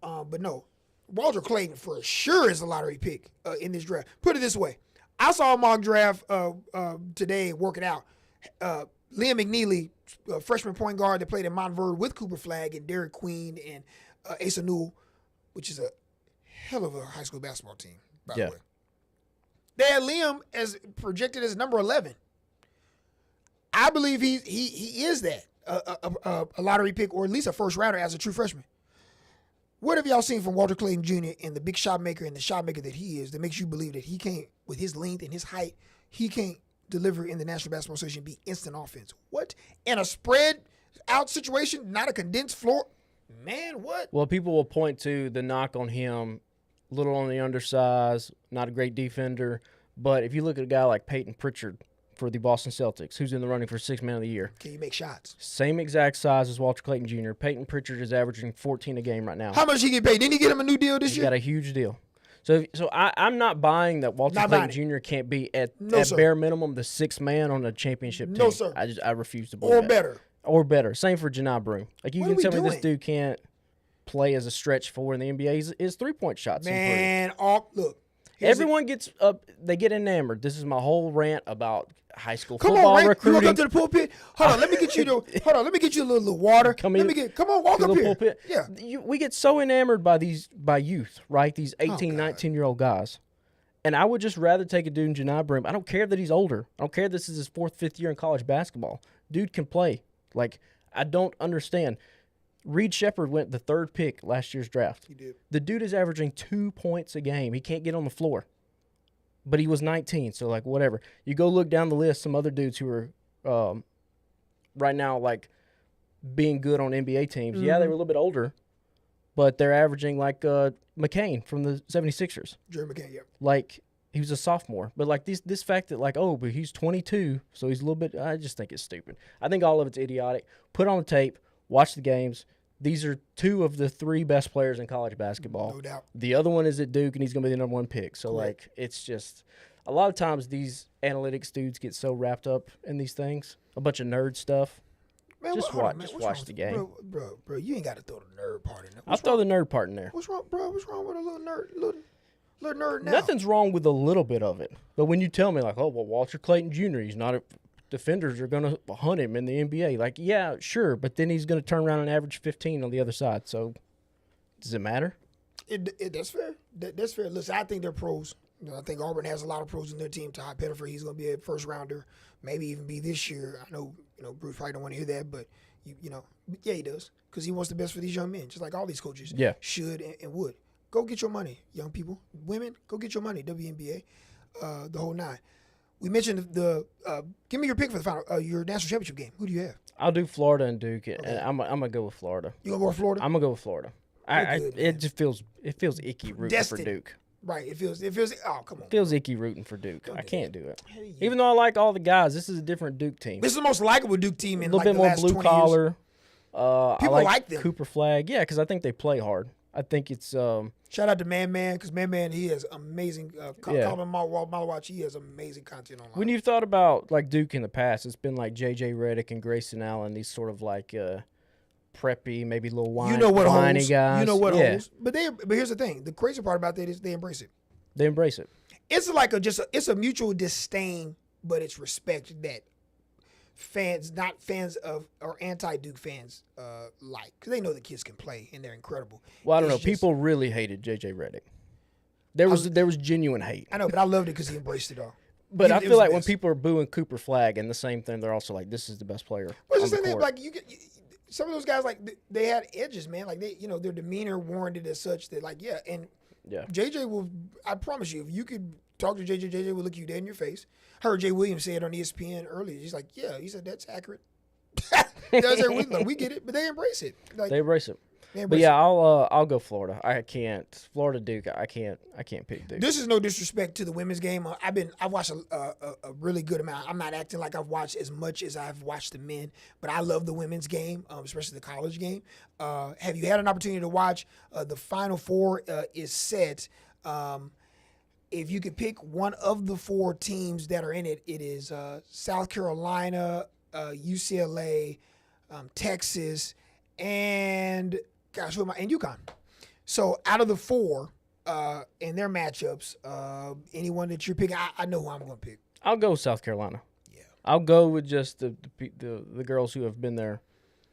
But no, Walter Clayton for sure is a lottery pick in this draft. Put it this way: I saw a mock draft today working out. Liam McNeely, freshman point guard that played in Montverde with Cooper Flagg and Derek Queen and Asa Newell, which is a hell of a high school basketball team, by the way. They had Liam as projected as number 11. I believe he is that, a lottery pick or at least a first rounder as a true freshman. What have y'all seen from Walter Clayton Jr. and the big shot maker and the shot maker that he is that makes you believe that he can't, with his length and his height, he can't deliver in the National Basketball Association, be instant offense? What? In a spread out situation, not a condensed floor? Man, what? Well, people will point to the knock on him, little on the undersize, not a great defender. But if you look at a guy like Peyton Pritchard for the Boston Celtics, who's in the running for 6th Man of the Year. Can you make shots? Same exact size as Walter Clayton Jr. Peyton Pritchard is averaging 14 a game right now. How much he get paid? Didn't he get him a new deal this year? He got a huge deal. So I'm not buying that Walter Clayton Jr. can't be at bare minimum the 6th man on a championship team. No, sir. I refuse to believe that. Or better. Same for Janai Broome. Like, you can tell me this dude can't play as a stretch 4 in the NBA. His 3-point shots. Man, look. Everyone gets up. They get enamored. This is my whole rant about high school football recruiting. You want to come to the pulpit? Hold on, let me get you a little water. Come on, walk up here. Pulpit. Yeah. We get so enamored by youth, right? These 18, 19-year-old guys. And I would just rather take a dude in Janai Broome. I don't care that he's older. I don't care if this is his 4th, 5th year in college basketball. Dude can play. Like, I don't understand. Reed Shepherd went the 3rd pick last year's draft. He did. The dude is averaging 2 points a game. He can't get on the floor. But he was 19, so, like, whatever. You go look down the list, some other dudes who are right now, like, being good on NBA teams. Mm-hmm. Yeah, they were a little bit older, but they're averaging, like, McCain from the 76ers. Jerry McCain, yeah. Like, he was a sophomore. But, like, this fact that, like, but he's 22, so he's a little bit – I just think it's stupid. I think all of it's idiotic. Put on the tape, watch the games, these are two of the three best players in college basketball. No doubt. The other one is at Duke, and he's going to be the number one pick. So, Correct. like, it's just a lot of times these analytics dudes get so wrapped up in these things, a bunch of nerd stuff. Man, Just hold watch, on, man. just What's watch wrong the with- game. Bro, you ain't got to throw the nerd part in there. I'll throw the nerd part in there. What's wrong, bro? What's wrong with a little nerd, little nerd now? Nothing's wrong with a little bit of it. But when you tell me, like, oh, well, Walter Clayton Jr., he's not a defenders are going to hunt him in the NBA. Like, yeah, sure, but then he's going to turn around and average 15 on the other side. So, does it matter? That's fair. That's fair. Listen, I think they're pros. You know, I think Auburn has a lot of pros in their team. Ty Pettiford, he's going to be a first rounder, maybe even be this year. I know, Bruce probably don't want to hear that, but yeah, he does because he wants the best for these young men, just like all these coaches should and would. Go get your money, young people, women. Go get your money. WNBA, the whole nine. We mentioned give me your pick for the final, your national championship game. Who do you have? I'll do Florida and Duke, and I'm gonna go with Florida. You gonna go with Florida? I'm gonna go with Florida. It just feels icky rooting for Duke. Right. It feels. Oh, come on. It feels icky rooting for Duke. I can't do it. Hey, Even though I like all the guys, this is a different Duke team. This is the most likable Duke team in a little like bit the more last blue 20 collar. years. People I like them. Cooper Flag, yeah, because I think they play hard. I think it's Shout out to Man, because Man, he has amazing. Call him Malawach. He has amazing content online. when you've thought about like Duke in the past, it's been like J.J. Redick and Grayson Allen, these sort of like preppy, maybe a little whiny guys. You know what holds. But here's the thing. The crazy part about that is they embrace it. They embrace it. It's like it's a mutual disdain, but it's respect that fans, not fans of or anti-Duke fans, like because they know the kids can play and they're incredible. Well, I don't know. People really hated J.J. Redick. There was genuine hate. I know, but I loved it because he embraced it all. But I feel like when people are booing Cooper Flag and the same thing, they're also like, "This is the best player." Well, it's the same thing. Like some of those guys, like they had edges, man. Like their demeanor warranted as such that, like, and JJ will. I promise you, if you could talk to JJ will look you dead in your face. I heard Jay Williams say it on ESPN earlier. He's like, "Yeah," he said, "That's accurate." We get it, but they embrace it. Like, they embrace it. But yeah, I'll go Florida. I can't Florida Duke. I can't pick Duke. This is no disrespect to the women's game. I've watched a really good amount. I'm not acting like I've watched as much as I've watched the men, but I love the women's game, especially the college game. Have you had an opportunity to watch? The Final Four is set. If you could pick one of the four teams that are in it, it is South Carolina, UCLA, Texas, and who am I? And UConn. So out of the four in their matchups, anyone that you're picking, I know who I'm going to pick. I'll go with South Carolina. Yeah. I'll go with just the girls who have been there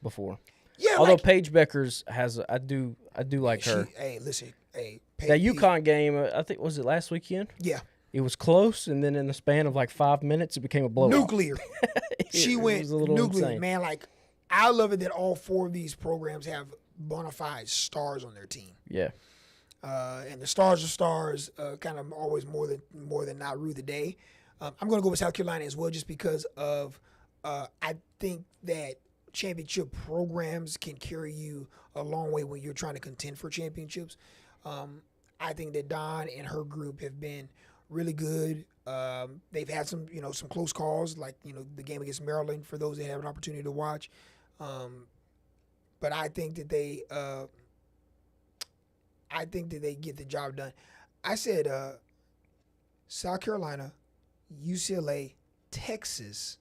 before. Yeah. Although Paige Beckers has, I do like her. Hey, listen. Hey, that UConn game, I think, was it last weekend? Yeah. It was close, and then in the span of like 5 minutes, it became a blowout. Nuclear. She went nuclear, insane. man. Like, I love it that all four of these programs have bona fide stars on their team. Yeah. And the stars are stars, kind of always more than not rue the day. I'm going to go with South Carolina as well, just because of I think that championship programs can carry you a long way when you're trying to contend for championships. I think that Dawn and her group have been really good. They've had some close calls, like the game against Maryland for those that have an opportunity to watch. But I think that they get the job done. I said South Carolina, UCLA, Texas,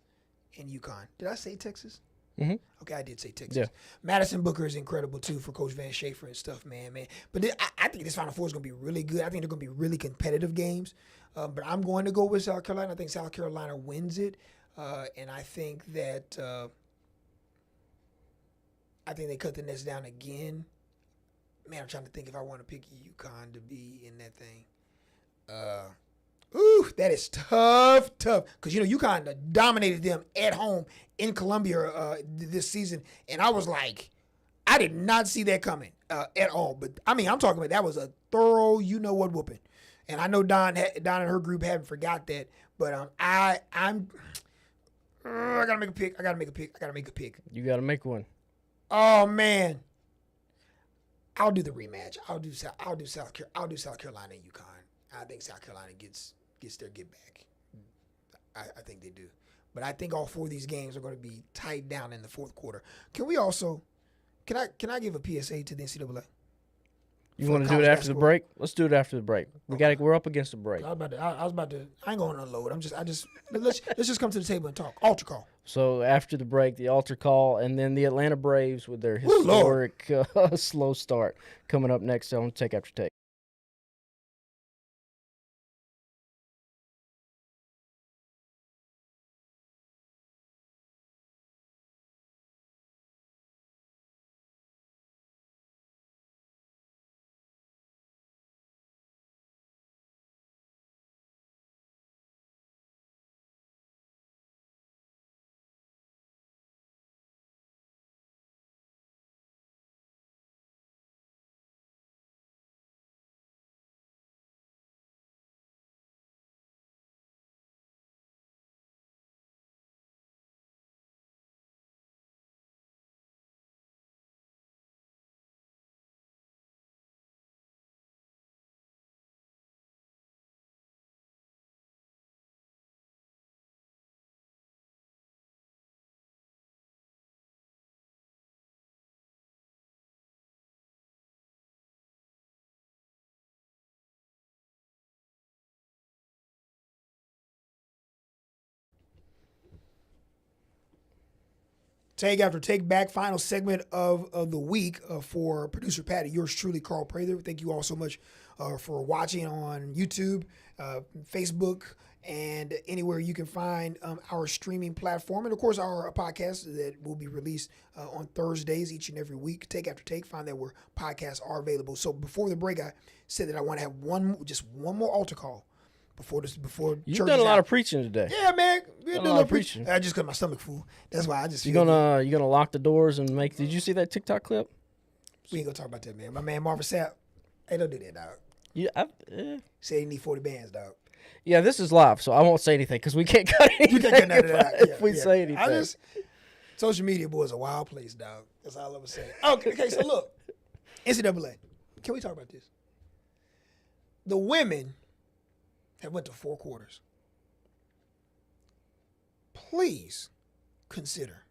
and UConn. Did I say Texas? Mm-hmm. Okay, I did say Texas. Yeah. Madison Booker is incredible, too, for Coach Van Schaefer and stuff, man. But I think this Final Four is going to be really good. I think they're going to be really competitive games. But I'm going to go with South Carolina. I think South Carolina wins it. And I think that they cut the nets down again. Man, I'm trying to think if I want to pick UConn to be in that thing. That is tough. Because, UConn dominated them at home in Columbia this season. And I was like, I did not see that coming at all. But, I mean, I'm talking about that was a thorough you-know-what whooping. And I know Don and her group haven't forgot that. But I got to make a pick. I got to make a pick. You got to make one. Oh, man. I'll do the rematch. I'll do South Carolina and UConn. I think South Carolina gets their get back. I think they do. But I think all four of these games are going to be tied down in the fourth quarter. Can we also Can I give a PSA to the NCAA? You want to do it after the break? Let's do it after the break. We're up against the break. I was about to. I ain't going to unload. Let's just come to the table and talk. Altar call. So after the break, the altar call, and then the Atlanta Braves with their historic slow start coming up next on Take After Take. Take After Take back, final segment of the week for producer Patty. Yours truly, Carl Prather. Thank you all so much for watching on YouTube, Facebook, and anywhere you can find our streaming platform. And, of course, our podcast that will be released on Thursdays each and every week. Take After Take, find that where podcasts are available. So before the break, I said that I want to have just one more altar call. Before You've done a lot of preaching today. Yeah, man. We done a lot of preaching. I just got my stomach full. That's why I just. You gonna lock the doors and make? Did you see that TikTok clip? We ain't gonna talk about that, man. My man Marvin Sapp. Hey, don't do that, dog. Yeah. Say he need 40 bands, dog. Yeah, this is live, so I won't say anything because we can't cut anything. You can't cut that if we say anything. Social media, boy, is a wild place, dog. That's all I'm gonna say. Okay, so look, NCAA. Can we talk about this? The women have went to 4 quarters. Please consider.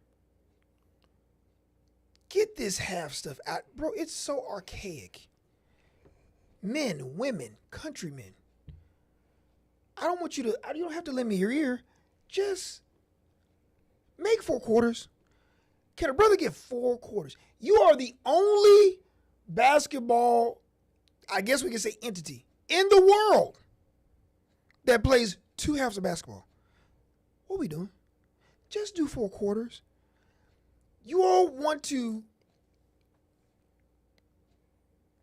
Get this half stuff out. Bro, it's so archaic. Men, women, countrymen. You don't have to lend me your ear. Just make 4 quarters. Can a brother get 4 quarters? You are the only basketball, I guess we can say, entity in the world that plays 2 halves of basketball. What are we doing? Just do 4 quarters. You all want to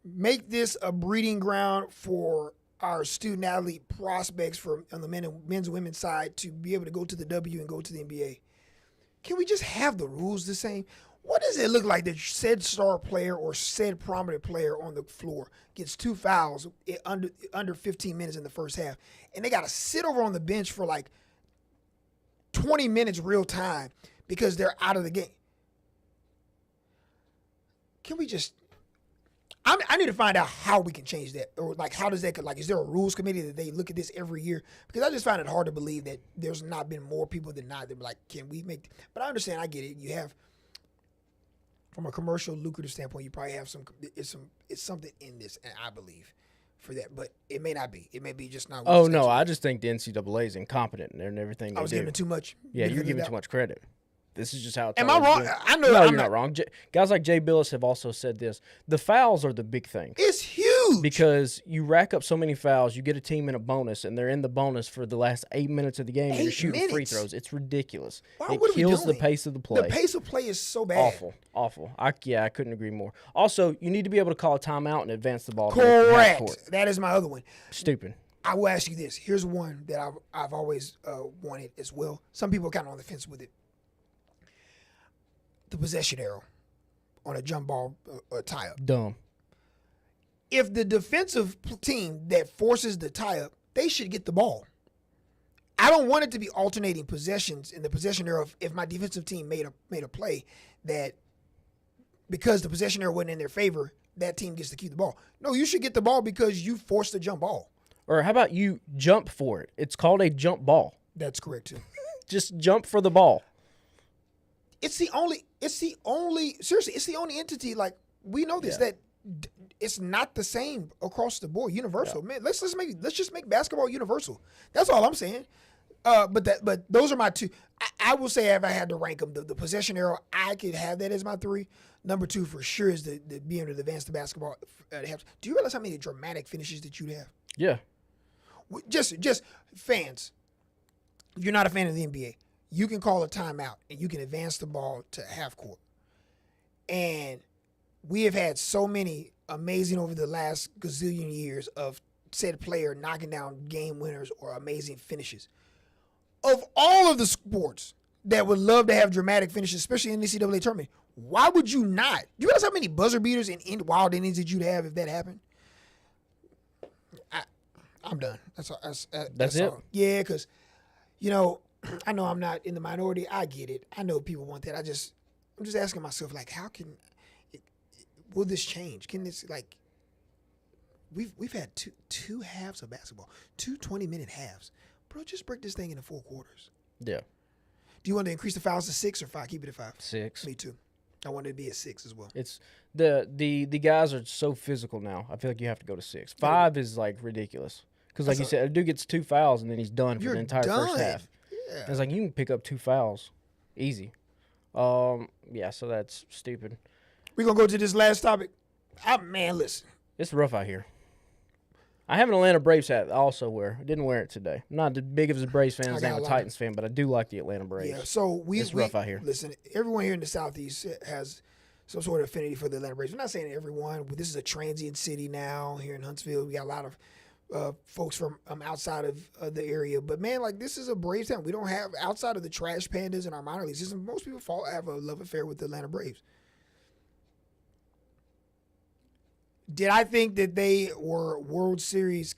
make this a breeding ground for our student athlete prospects on the men's and women's side to be able to go to the W and go to the NBA. Can we just have the rules the same? What does it look like that said star player or said prominent player on the floor gets 2 fouls under 15 minutes in the first half, and they got to sit over on the bench for like 20 minutes real time because they're out of the game? Can we just I need to find out how we can change that, or like how does that, like, is there a rules committee that they look at this every year? Because I just find it hard to believe that there's not been more people than not that be like, can we make? But I understand, I get it. You have, from a commercial lucrative standpoint, you probably have it's something in this, and I believe for that, but it may not be. It may be just not. Oh no, I just think the NCAA is incompetent in everything. I was giving too much. Yeah, you're giving too much credit. This is just how it's Am I wrong? I know. No, you're not wrong. Guys like Jay Billis have also said this. The fouls are the big thing. It's huge. Because you rack up so many fouls, you get a team in a bonus, and they're in the bonus for the last 8 minutes of the game, and you're shooting free throws. It's ridiculous. It kills the pace of the play. The pace of play is so bad. Awful. I couldn't agree more. Also, you need to be able to call a timeout and advance the ball. Correct. That is my other one. Stupid. I will ask you this. Here's one that I've always wanted as well. Some people are kind of on the fence with it. The possession arrow on a jump ball tie-up. Dumb. If the defensive team that forces the tie-up, they should get the ball. I don't want it to be alternating possessions in the possession arrow if my defensive team made a play that because the possession arrow wasn't in their favor, that team gets to keep the ball. No, you should get the ball because you forced the jump ball. Or how about you jump for it? It's called a jump ball. That's correct, too. Just jump for the ball. It's the only it's the only entity, like, we know this, that it's not the same across the board, universal. Man, let's just make basketball universal. That's all I'm saying. But those are my two. I will say, if I had to rank them, the possession era, I could have that as my 3. Number 2 for sure is the being able to advance the basketball. Do you realize how many dramatic finishes that you'd have? Yeah. Just fans. If you're not a fan of the NBA, you can call a timeout and you can advance the ball to half court. And we have had so many amazing over the last gazillion years of said player knocking down game winners or amazing finishes. Of all of the sports that would love to have dramatic finishes, especially in the NCAA tournament, why would you not? You realize how many buzzer beaters and wild innings that you'd have if that happened? I'm done. That's it? all. Yeah, because, I know I'm not in the minority. I get it. I know people want that. I'm just asking myself, like, how will this change? Can this, like, we've had two halves of basketball, 2 20-minute halves. Bro, just break this thing into 4 quarters. Yeah. Do you want to increase the fouls to 6 or 5? Keep it at 5. 6. Me too. I want it to be at 6 as well. It's the guys are so physical now. I feel like you have to go to 6. 5 is like ridiculous because, like you said, a dude gets 2 fouls and then he's done for the entire first half. Yeah. It's like you can pick up 2 fouls, easy. Yeah. So that's stupid. We're gonna go to this last topic. Man, listen. It's rough out here. I have an Atlanta Braves hat I also wear. I didn't wear it today. I'm not as big of a Braves fan as I am a Titans fan, but I do like the Atlanta Braves. Yeah, so it's rough out here. Listen, everyone here in the Southeast has some sort of affinity for the Atlanta Braves. We're not saying everyone, but this is a transient city now here in Huntsville. We got a lot of folks from outside of the area. But, man, like, this is a Braves town. We don't have, outside of the trash pandas in our minor league system, most people have a love affair with the Atlanta Braves. Did I think that they were World Series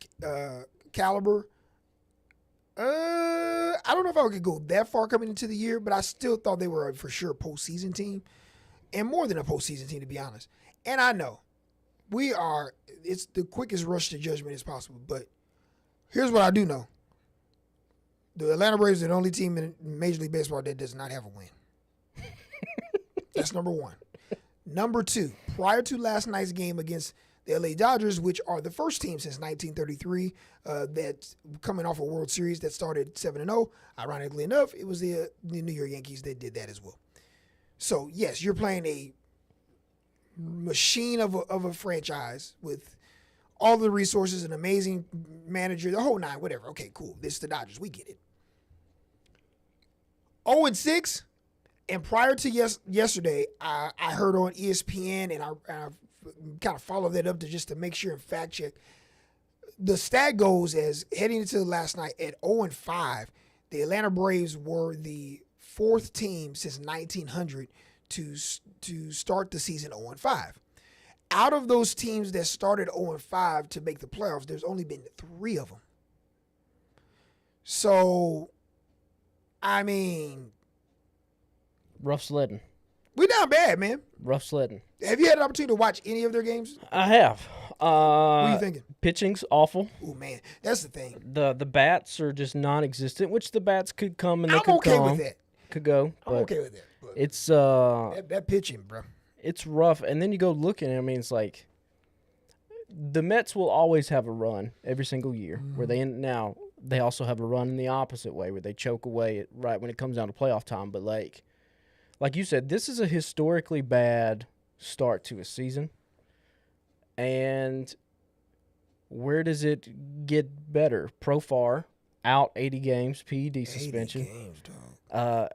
caliber? I don't know if I could go that far coming into the year, but I still thought they were for sure a postseason team, and more than a postseason team, to be honest. And I know it's the quickest rush to judgment as possible, but here's what I do know. The Atlanta Braves are the only team in Major League Baseball that does not have a win. That's number 1. Number 2, prior to last night's game against the LA Dodgers, which are the first team since 1933 that's coming off a World Series that started 7-0. Ironically enough, it was the New York Yankees that did that as well. So, yes, you're playing a machine of a franchise with all the resources, an amazing manager, the whole 9, whatever. Okay, cool. This is the Dodgers. We get it. 0-6. And prior to yesterday, I heard on ESPN, and I kind of followed that up to make sure and fact check. The stat goes as heading into last night at 0-5, the Atlanta Braves were the 4th team since 1900 to start the season 0-5. Out of those teams that started 0-5 to make the playoffs, there's only been 3 of them. So, I mean, rough sledding. We not bad, man. Rough sledding. Have you had an opportunity to watch any of their games? I have. What are you thinking? Pitching's awful. Oh, man. That's the thing. The bats are just non-existent, which the bats could come and they I'm could okay come. with that. Could go. I'm okay with that. But It's that pitching, bro. It's rough. And then you go looking, I mean, it's like the Mets will always have a run every single year where now they also have a run in the opposite way where they choke away right when it comes down to playoff time. But like you said, this is a historically bad start to a season. And where does it get better? Profar, out 80 games, PED suspension. 80 games, dog.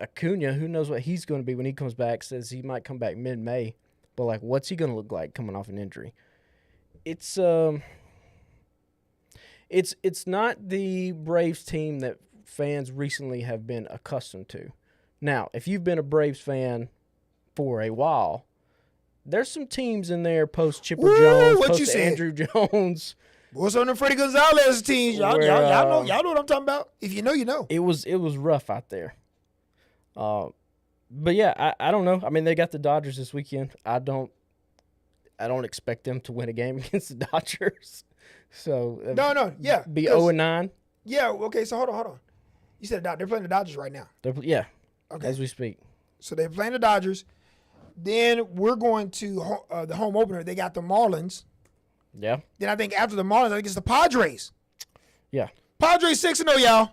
Acuna, who knows what he's going to be when he comes back, says he might come back mid-May. But, like, what's he going to look like coming off an injury? It's not the Braves team that fans recently have been accustomed to. Now, if you've been a Braves fan for a while, there's some teams in there post Chipper Jones, post Andrew Jones. What's on the Freddie Gonzalez teams? Y'all know what I'm talking about. If you know, you know. It was rough out there. But yeah, I don't know. I mean, they got the Dodgers this weekend. I don't expect them to win a game against the Dodgers. So yeah, be 0-9. Yeah, okay. So hold on. You said they're playing the Dodgers right now. Yeah, okay, as we speak. So they're playing the Dodgers. Then we're going to the home opener. They got the Marlins. Yeah. Then I think after the Marlins, I think it's the Padres. Yeah. Padres 6-0, y'all.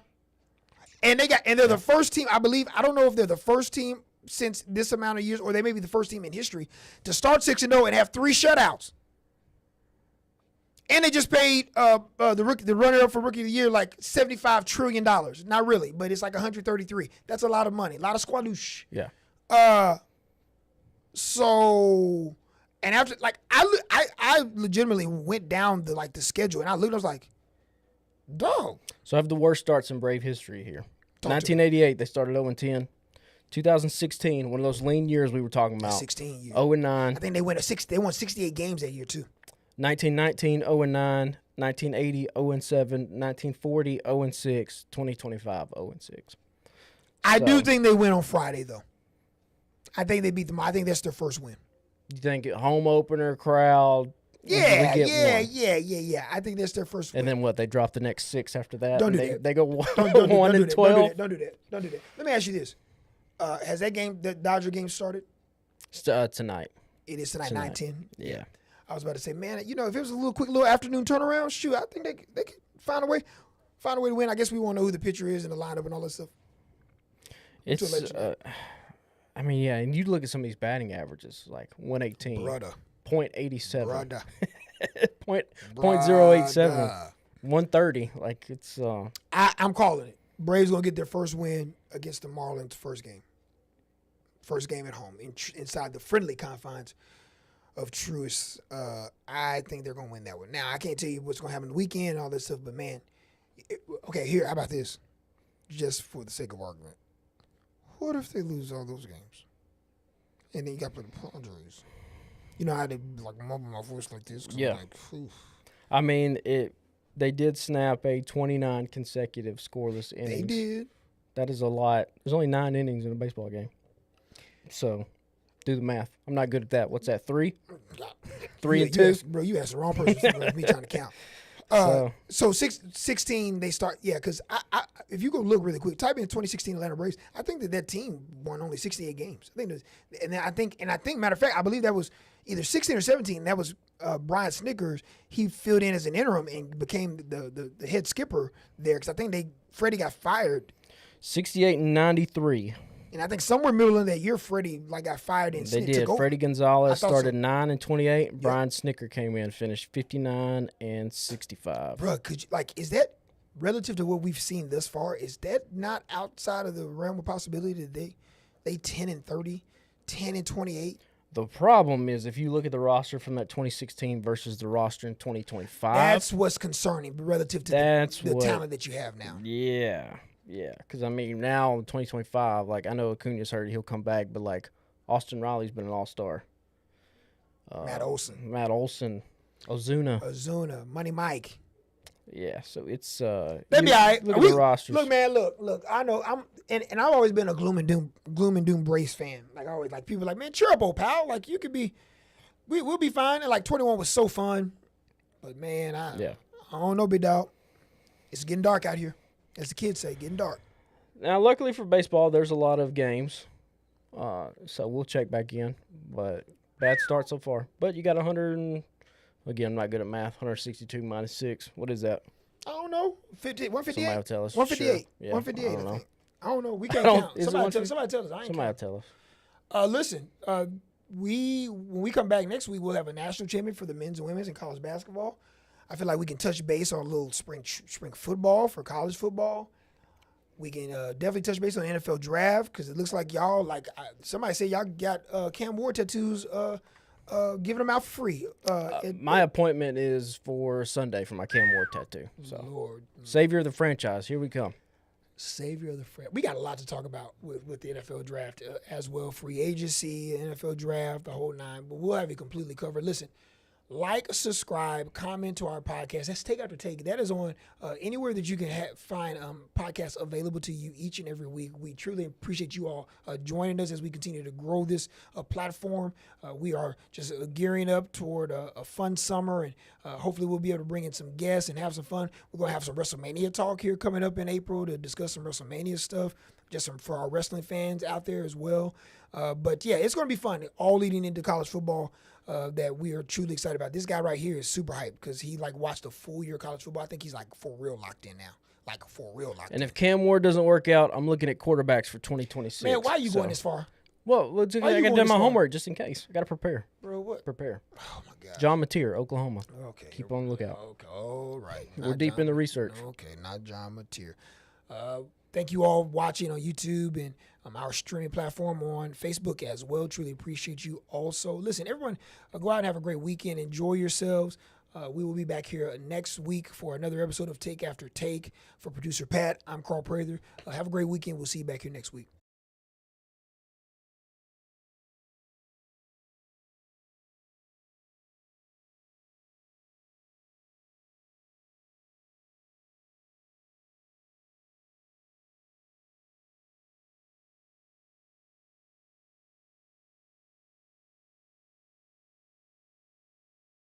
And they're the first team, I believe. I don't know if they're the first team since this amount of years, or they may be the first team in history to start 6-0 and have 3 shutouts. And they just paid the runner-up for Rookie of the Year like $75 trillion. Not really, but it's like 133. That's a lot of money, a lot of squaloosh. Yeah. So, and after like I legitimately went down the schedule and I looked, I was like, dog. So I have the worst starts in Brave history here. Talk to 1988, they started 0-10. 2016, one of those lean years we were talking about. 16 years. 0-9. I think they won 68 games that year too. 1919, 0-9. 1980, 0-7. 1940, 0-6. 2025, 0-6. I do think they win on Friday though. I think they beat them. I think that's their first win. You think home opener crowd? Yeah. I think that's their first win. And then what? They drop the next 6 after that. Don't do they, that. They go 1-12. Don't do that. Let me ask you this: has the Dodger game started? Tonight. It is tonight. 9-10. Yeah. I was about to say, man, if it was a quick little afternoon turnaround, shoot, I think they could find a way to win. I guess we won't know who the pitcher is and the lineup and all that stuff. It's. I mean, yeah, and you look at some of these batting averages, like 118, Brother. .87, Brother. .087, 130. Like it's. I'm calling it. Braves gonna get their first win against the Marlins first game. First game at home inside the friendly confines of Truist. I think they're gonna win that one. Now I can't tell you what's gonna happen the weekend and all this stuff, but man, okay. Here, how about this? Just for the sake of argument, what if they lose all those games, and then you got to play the Padres? You know how they like mumble my voice like this? Yeah. I'm like, oof. I mean, they did snap a 29 consecutive scoreless innings. They did. That is a lot. There's only 9 innings in a baseball game. So, do the math. I'm not good at that. What's that, 3? 3 and 2? Bro, you asked the wrong person. Me trying to count. So 16 they start. Yeah, because I if you go look really quick, type in 2016 Atlanta Braves. I think that team won only 68 games. I think matter of fact, I believe that was either 16 or 17. That was Brian Snickers. He filled in as an interim and became the head skipper there because I think Freddie got fired. 68 and 93. And I think somewhere middle of that year, Freddie got fired and They took did. over. Freddie Gonzalez started so. 9 and 28. Yep. Brian Snicker came in, finished 59 and 65. Bro, is that relative to what we've seen thus far? Is that not outside of the realm of possibility that they 10 and 30, 10 and 28? The problem is if you look at the roster from that 2016 versus the roster in 2025. That's what's concerning relative to the talent that you have now. Yeah. Yeah, because, I mean, now in 2025, like, I know Acuna's hurt. He'll come back, but, like, Austin Riley's been an all-star. Matt Olson. Ozuna. Money Mike. Yeah, so it's That'd be all right. Look at the rosters. Look, man, look. I know and I've always been a gloom and doom Braves fan. Like always, like people like, man, cheer up, old pal. Like you could be, we'll be fine. And like 21 was so fun, but man, I don't know, big dog. It's getting dark out here, as the kids say, getting dark. Now, luckily for baseball, there's a lot of games, so we'll check back in. But bad start so far. But you got 100. Again, I'm not good at math. 162 minus 6. What is that? I don't know. 158. Somebody will tell us. 158. Sure. Yeah, 158. I don't know. I don't know. We can't count. Somebody tell us. Somebody will tell us. Listen, when we come back next week, we'll have a national champion for the men's and women's in college basketball. I feel like we can touch base on a little spring football for college football. We can definitely touch base on the NFL draft because it looks like y'all, like somebody said y'all got Cam Ward tattoos giving them out for free. My appointment is for Sunday for my Cam Ward tattoo. So, Lord. Savior of the franchise, here we come. Savior of the franchise. We got a lot to talk about with the NFL draft as well. Free agency, NFL draft, the whole nine. But we'll have you completely covered. Listen, like, subscribe, comment to our podcast. That's Take After Take. That is on anywhere that you can find podcasts available to you each and every week. We truly appreciate you all joining us as we continue to grow this platform. We are just gearing up toward a fun summer, and hopefully we'll be able to bring in some guests and have some fun. We're going to have some WrestleMania talk here coming up in April to discuss some WrestleMania stuff, just for our wrestling fans out there as well. But yeah, it's going to be fun, all leading into college football. That we are truly excited about. This guy right here is super hyped because he watched a full year of college football. I think he's for real locked in now. And if Cam Ward doesn't work out, I'm looking at quarterbacks for 2026. Man, why are you going this far? Well, I got to do my homework just in case. I got to prepare. Bro, what? Prepare. Oh, my God. John Mateer, Oklahoma. Okay. Keep on the lookout. Okay. All right. We're deep in the research. Okay, not John Mateer. Thank you all watching on YouTube and our streaming platform on Facebook as well. Truly appreciate you also. Listen, everyone, go out and have a great weekend. Enjoy yourselves. We will be back here next week for another episode of Take After Take. For producer Pat, I'm Carl Prather. Have a great weekend. We'll see you back here next week.